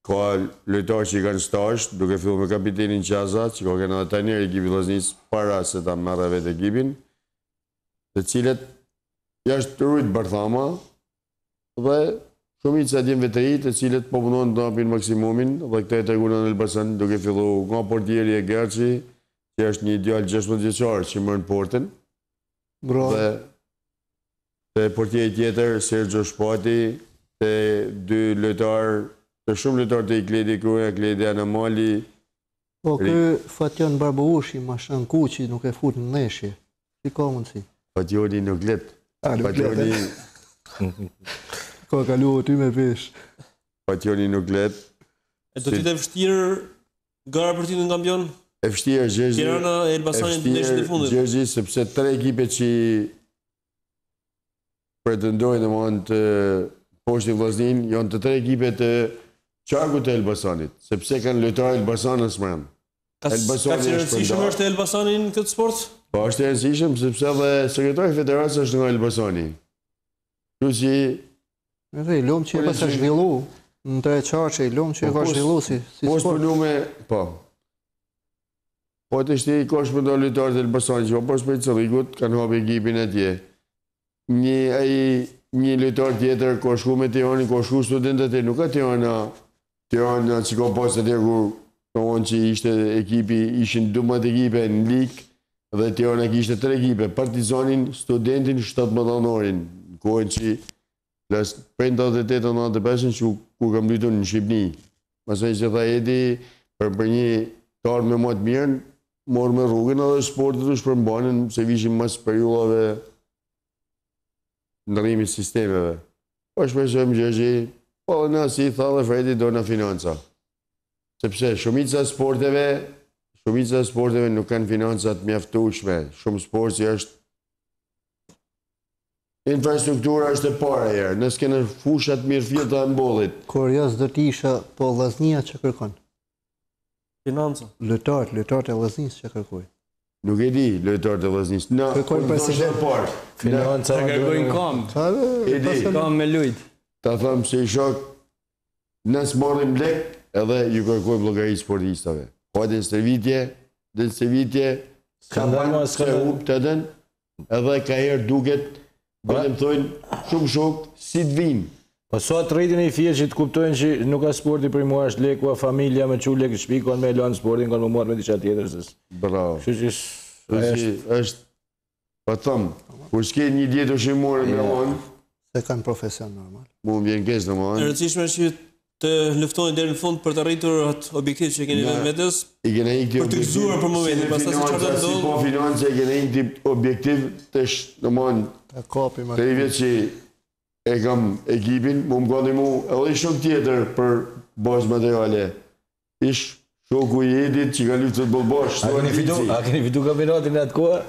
Ka lojtarë që i kanë stazh, duke filluar me kapitenin Qaza, që ka qenë edhe trajneri i ekipit Vllaznisë para se ta marrë vetë ekipin, të cilët jashtë rujt Barthama dhe shumica janë vetëri, të cilët po punojnë të hapin maksimumin, dhe këta e treguan në Elbasan, duke filluar nga portieri e Gerçi, që është një djalë 16 vjeçar që mërën portën. Dhe portieri tjetër Sergio Shpati, te 2 lojtarë, të shumë lojtarë të Ikledi Kruja, Ikledi Anamali. Po kë Fatjon Barbushi, ma shën Kuqi, nuk e fut në neshje. Si ka mundësi? Fatjoni nuk let. Fatjoni... Ka kalu o ty me vesh. Fatjoni nuk let. E do t'jete vështirë gara për ty në kampion? E vështirë, Gjergji. Tirana e Elbasanit në neshjën e fundit. Gjergji, sepse 3 ekipe që pretendojnë në mënë të poshtë i Vllaznin, janë të 3 ekipe të qarku të Elbasanit, sepse kanë lojtarë Elbasanës mërëm. Ka që rëndësishëm është Elbasani në këtë sport? Po, është rëndësishëm, sepse dhe sekretari federatës është nga Elbasani. Që si... I lumë që e pas të zhvillu, në të qarqe, i lumë që e ka zhvillu si sport. Po, s'përnume, po. Po, të shti i kosh për do lojtarët e Elbasani, që po për i Cërrigut, kanë hapë ekipin e tje. Një lojtar tjetër, ka shku me Tirani, ka shku studentët e, nuk ka Tirana që ka pasë të tjerë kur që ishte ekipi, ishin 12 ekipe në ligë, dhe Tirana kishte 3 ekipe, Partizanin, Studentin, 17 anorin, kohën që prej 88-95 që ku kam lytur në Shqipni. Masoj që tha Edi, për një tarë me matë mirën, morë me rrugën edhe sportet u shpërmbanën, se vishim mas periullave ndërrimit sistemeve. Po shpesojmë Gjergji, po në si tha dhe Fredi do në financa. Sepse shumica sporteve nuk kanë financat mjaftueshme. Shumë sport që është infrastruktura është e para herë, nësë kene fushat mirë fjeta e mbollit. Kur jas do t'isha po Vllaznia që kërkon? Financa. Lojtarët e Vllaznisë që kërkoj. Nuk e di lojtarët e Vllaznisë. Kërkojnë president. Financa kërkojnë kam. E di. Kam me lujt. ta thëmë se i shok, nësë marrim lek, edhe ju kërkojmë llogari sportistave. Hajde në stërvitje, kampanë se hup të den, edhe ka herë duket, bëllëm thojnë, shumë shok, si të vinë. Po sot rritin e i fje që të kuptojnë që nuk ka sporti primuar është leku, a familja me që lekë shpi, kanë me lanë sportin, kanë me marrë me diqa tjetër. Bravo. është, pa thëmë, kur s'ke një djetë shimore me onë, Se kanë profesion normal. mu më vjen kesh në E rëndësishme që të luftoni deri në fund për të arritur atë objektiv që keni vetë vetës, për të gëzuar për momentin, pastaj si çfarë do Si po finance e kene një objektiv të të i vjetë që e kam ekipin, mu më godi mu edhe shok tjetër për bash materiale. Ish shoku i Edit që ka luftë futboll bash. A keni fitu kampionatin e atë kohë?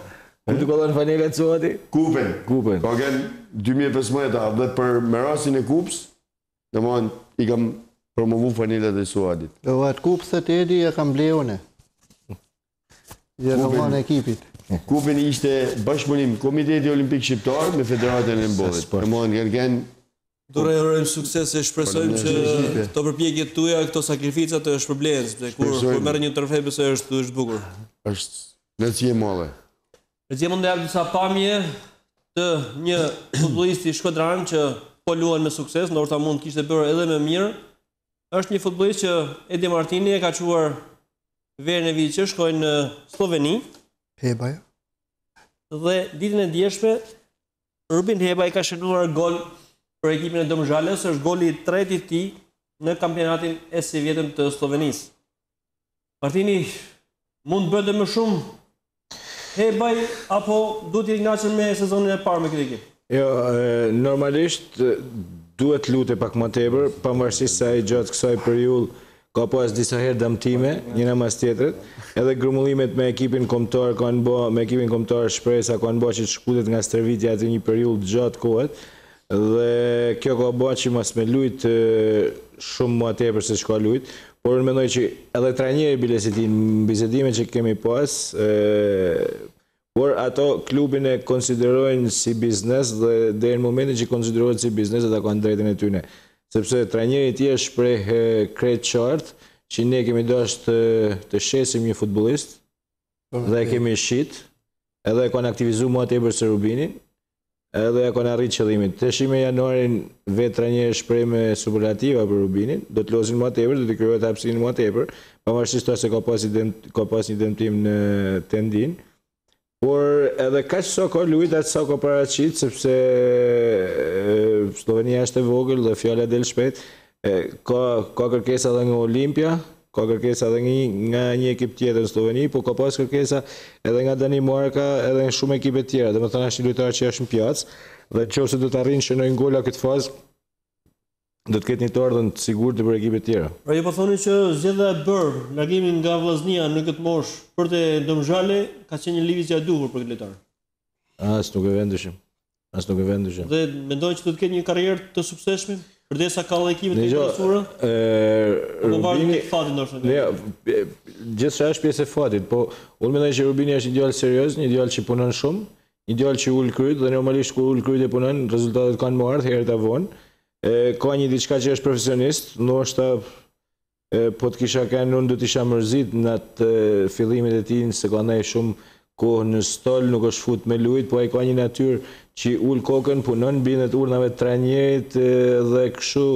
Ku të kolon fanelat soti? Kupen. Ka kënë 2015 dhe për me rastin e kups, në mënë i kam promovu fanelat e Suadit. Dhe atë kupset Edi e kam bleune. Ja kam marrë ekipit. Kupin ishte bashkëpunim Komiteti Olimpik Shqiptar me Federatën e Handbollit. Në mënë kanë Urojmë sukses e shpresojmë që këto përpjekjet tuaja, këto sakrificat të shpërblehen, kur merr një trofej besoj është bukur. Është lehtësie e madhe. Lehtësie mund të jap disa pamje të një futbollisti shkodran që po luan me sukses, ndoshta mund kishte bërë edhe më mirë. Është një futbollist që Edi Martini e ka quar verën e vitit që shkojnë në Sloveni. Hebaja. Dhe ditën e djeshme Rubin Hebaj ka shënuar gol për ekipin e Domzhales, është goli i tretë i tij në kampionatin e së vjetëm të Slovenisë. Martini mund bëhet më shumë Hebaj apo duhet të kënaqem me sezonin e parë me këtë ekip? Jo, normalisht duhet lutet pak më tepër, pavarësisht se ai gjatë kësaj periudhë ka pas disa herë dëmtime, njëra mas tjetrit, edhe grumullimet me ekipin kombëtar kanë bë, me ekipin kombëtar shpresa kanë bë që të shkutet nga stërvitja atë një periudhë gjatë kohët, dhe kjo ka bë që mos me lut shumë më tepër se çka lut, por unë mendoj që edhe trajneri Bilesetin bisedime që kemi pas, por ato klubin e konsiderojnë si biznes dhe deri në momentin që konsiderohet si biznes ata kanë drejtën e tyre. Sepse trajneri i tij shpreh krejt qartë që ne kemi dashur të shesim një futbollist dhe kemi shit, edhe e kanë aktivizuar më tepër se Rubinin, edhe e kanë arrit qëllimin. Tash me janarin vetë trajneri shpreh me superlativa për Rubinin, do të losin më tepër, do të krijohet hapësinë më tepër, pavarësisht se ka pas një dëmtim në tendin. Por edhe kaq sa ka luajt atë sa ka paraqit, sepse Slovenia është e vogël dhe fjala del shpejt. Ka kërkesa edhe nga Olimpia, ka kërkesa edhe nga një ekip tjetër në Sloveni, po ka pas kërkesa edhe nga Danimarka, edhe nga shumë ekipe tjera. Domethënë është një lojtar që është në pjatës dhe nëse do të arrijnë shënojnë gola këtë fazë, do të ketë një të ardhën të sigurt për ekipet tjera. Pra ju po thoni që zgjedhja e bërë, largimin nga Vllaznia në këtë moshë për të Domzhale ka qenë një lëvizje e duhur për këtë lojtar. As nuk e vendoshim. Dhe mendojnë që do të ketë një karrierë të suksesshme përdesa ka edhe ekipet të pasura? Rubini fati ndoshta. Gjithçka është pjesë e fatit, po unë mendoj që Rubini është një djalë serioz, një djalë që punon shumë, një djalë që ul kryt dhe normalisht kur ul kryt e punon, rezultatet kanë më ardhur herët e vonë. Ka një diçka që është profesionist, ndoshta po të kisha kënë unë do të isha mërzit në atë fillimit e tij se ka ndaj shumë kohë në stol, nuk është fut me lujt, po ai ka një natyrë që ul kokën, punon, bindet urnave të trajnerit dhe kështu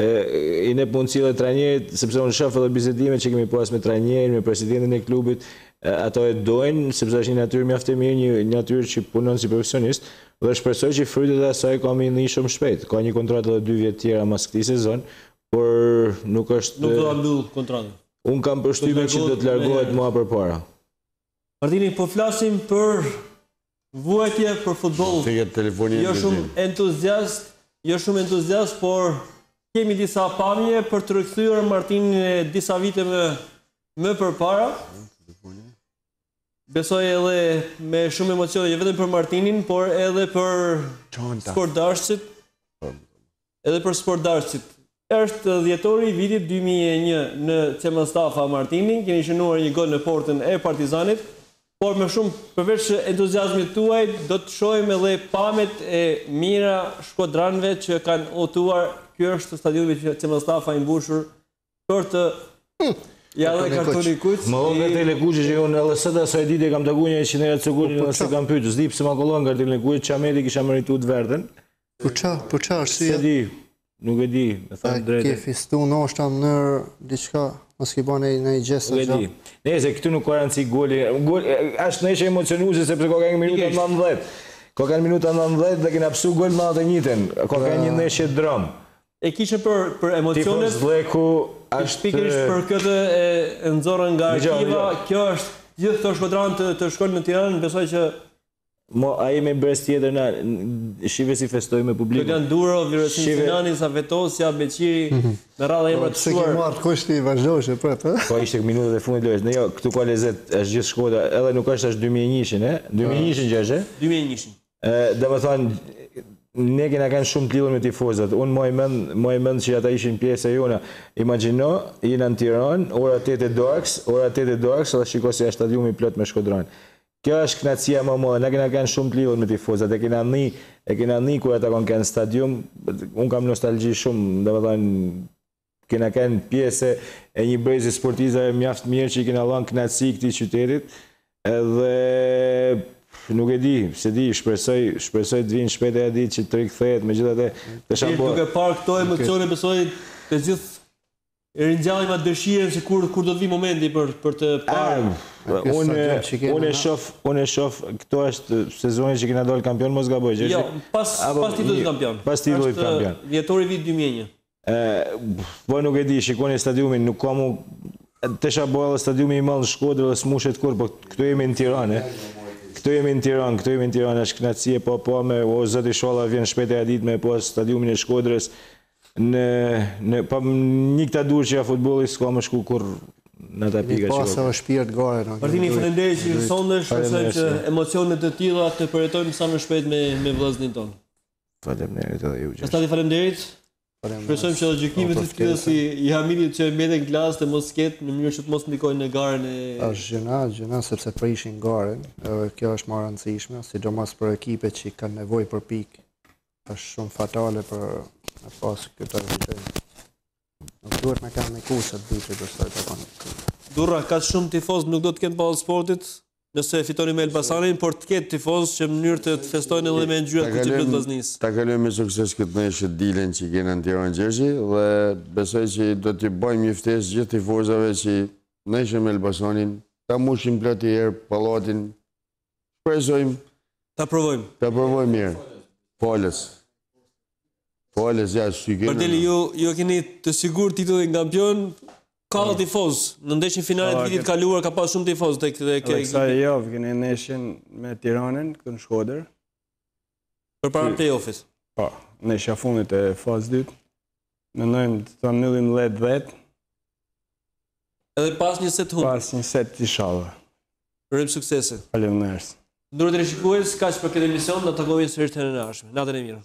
i ne mundësi dhe trajnerit, sepse unë shoh edhe bisedime që kemi pas me trajnerin, me presidentin e klubit, ato e dojnë, sepse është një natyrë mjaft e mirë, një natyrë që punon si profesionist, dhe shpresoj që frytet e asaj ka më një shumë shpejt. Ka një kontratë edhe 2 vjet tjera mas këtij sezon, por nuk është Nuk do ta mbyll kontratën. Unë kam përshtypjen që do të largohet më përpara. Martini, po flasim për vuajtje për futboll. Jo shumë entuziast, por kemi disa pamje për të rikthyer Martinin disa vite më përpara. Besoj edhe me shumë emocione, jo vetëm për Martinin, por edhe për sportdarësit. Është dhjetori i vitit 2001 në Cemë Stafa Martini, keni shënuar një gol në portën e Partizanit, Por më shumë, përveç entuziazmit tuaj, do të shohim edhe pamjet e mira shkodranëve që kanë udhëtuar. Ky është stadiumi që Mustafa i mbushur për të ja dhe kartoni kujt. Më vonë vetë Lekuçi që unë edhe sot asaj ditë kam takuar një 100 herë Cegullin dhe se kam pyetur, s'di pse ma kollon kartin Lekuçi, Çameti kisha merituar të verdhën. Po ça arsye? Se di, nuk e di, me thënë drejtë. Ke fistu ndoshta në diçka, mos ke bën në një gjest Nuk e di. Nëse këtu nuk ka rëndësi goli, është nëse emocionuese sepse ka në minuta 19. Ka në minuta 19 dhe kena psu gol më atë njëjtën. Ka një ndeshje dram. E kishe për emocionet. Tifos Vleku është pikërisht për këtë e nxorën nga arkiva. Kjo është gjithë këto shkodranë të shkojnë në Tiranë, besoj që ai me Brest tjetër na shive si festoj me publikun. Dogan Duro, Virosin Sinani, Safetosja, Beqiri, me radhë emra të Se shuar. ke marrë kushti vazhdoshe për të. Po ishte minutat e fundit lojës. Ne jo, këtu ka lezet, është gjithë Shkodra, edhe nuk është 2001-shin, 2001-shin që është, 2001-shin. Dhe më thonë, ne kena kanë shumë të lidhur me tifozat. Unë moj mend që ata ishin pjesë e jona. Imagjino, jena në Tiranë, ora 8 e darkës, dhe shiko se është stadiumi plot me Shkodran. Kjo është knatësia më madhe. Ne kena kanë shumë të lidhur me tifozat. E kena ni kur ata kanë në stadium. Unë kam nostalgji shumë, dhe më thonë, kena kanë pjesë e një brezi sportizave mjaft mirë që i kena dhënë knatësi këtij qytetit. Edhe nuk e di, se di, shpresoj të vinë shpejt e ditë që të rikthehet, megjithatë të shambo. Duke parë këto emocione, besoj të gjithë rinjallim atë dëshirën se kur do të vi momenti për të parë. Unë e shoh, këto është sezoni që kena dalë kampion, mos gaboj. Jo, pas titullit kampion. Pas titullit kampion. Vjetori vit 2001. Po nuk e di, shikoni stadiumin, nuk ka mu të shaboj edhe stadiumi i madh në Shkodër dhe s'mushet kur, po këtu jemi në Tiranë. Këtu jemi në Tiranë, është knatësie, po me o zoti sholla vjen shpejt e ditë me po stadiumin e Shkodrës. Në një këta dur që ja futbolli s'ka më shku kur në ta pika që pasa o shpirt gare. Martini, faleminderit që sondesh, shpresoj që emocionet të tilla të përjetojmë sa më shpejt me vëllezërin ton. Faleminderit edhe ju. Pastaj faleminderit. Shpresojmë që gjykimet të tilla si i Hamidit që mbeten klasë të mos ketë në mënyrë që të mos ndikojnë në garën e. Është gjëna sepse prishin garen, edhe kjo është më e rëndësishme, sidomos për ekipet që kanë nevojë për pikë. Është shumë fatale për pas këtë rezultat. Nuk duhet me kanë me kusët ditë besoj të kanë. Durra, ka shumë tifoz nuk do të kenë pas sportit, nëse fitoni me Elbasanin, por të ketë tifoz që në mënyrë të festojnë edhe me ngjyrat kulturore të Vllaznisë. Ta kalojmë me sukses këtë ndeshje dilen që kena në Tiranë Gjergji dhe besoj që do t'i bëjmë një ftesë gjithë tifozave që ndeshje me Elbasanin, ta mbushim plot herë pallatin. Shpresojmë ta provojmë mirë. Polës, ja, shikojmë. Përdeli, ju keni të sigurt titullin kampion, ka tifoz. Në ndeshjen finale të vitit kaluar ka pas shumë tifoz tek kësaj javë keni ndeshjen me Tiranën këtu në Shkodër. Përpara play-offit. Po, ndeshja fundit e fazë 2. Mendojmë të ta mbyllim 10-10. Edhe pas një set humbur. Pas një set inshallah. Rrim suksese. Faleminderit. Ndërkohë shikues, kaq për këtë emision, do të takohemi sërish në ardhshme. Natën e mirë.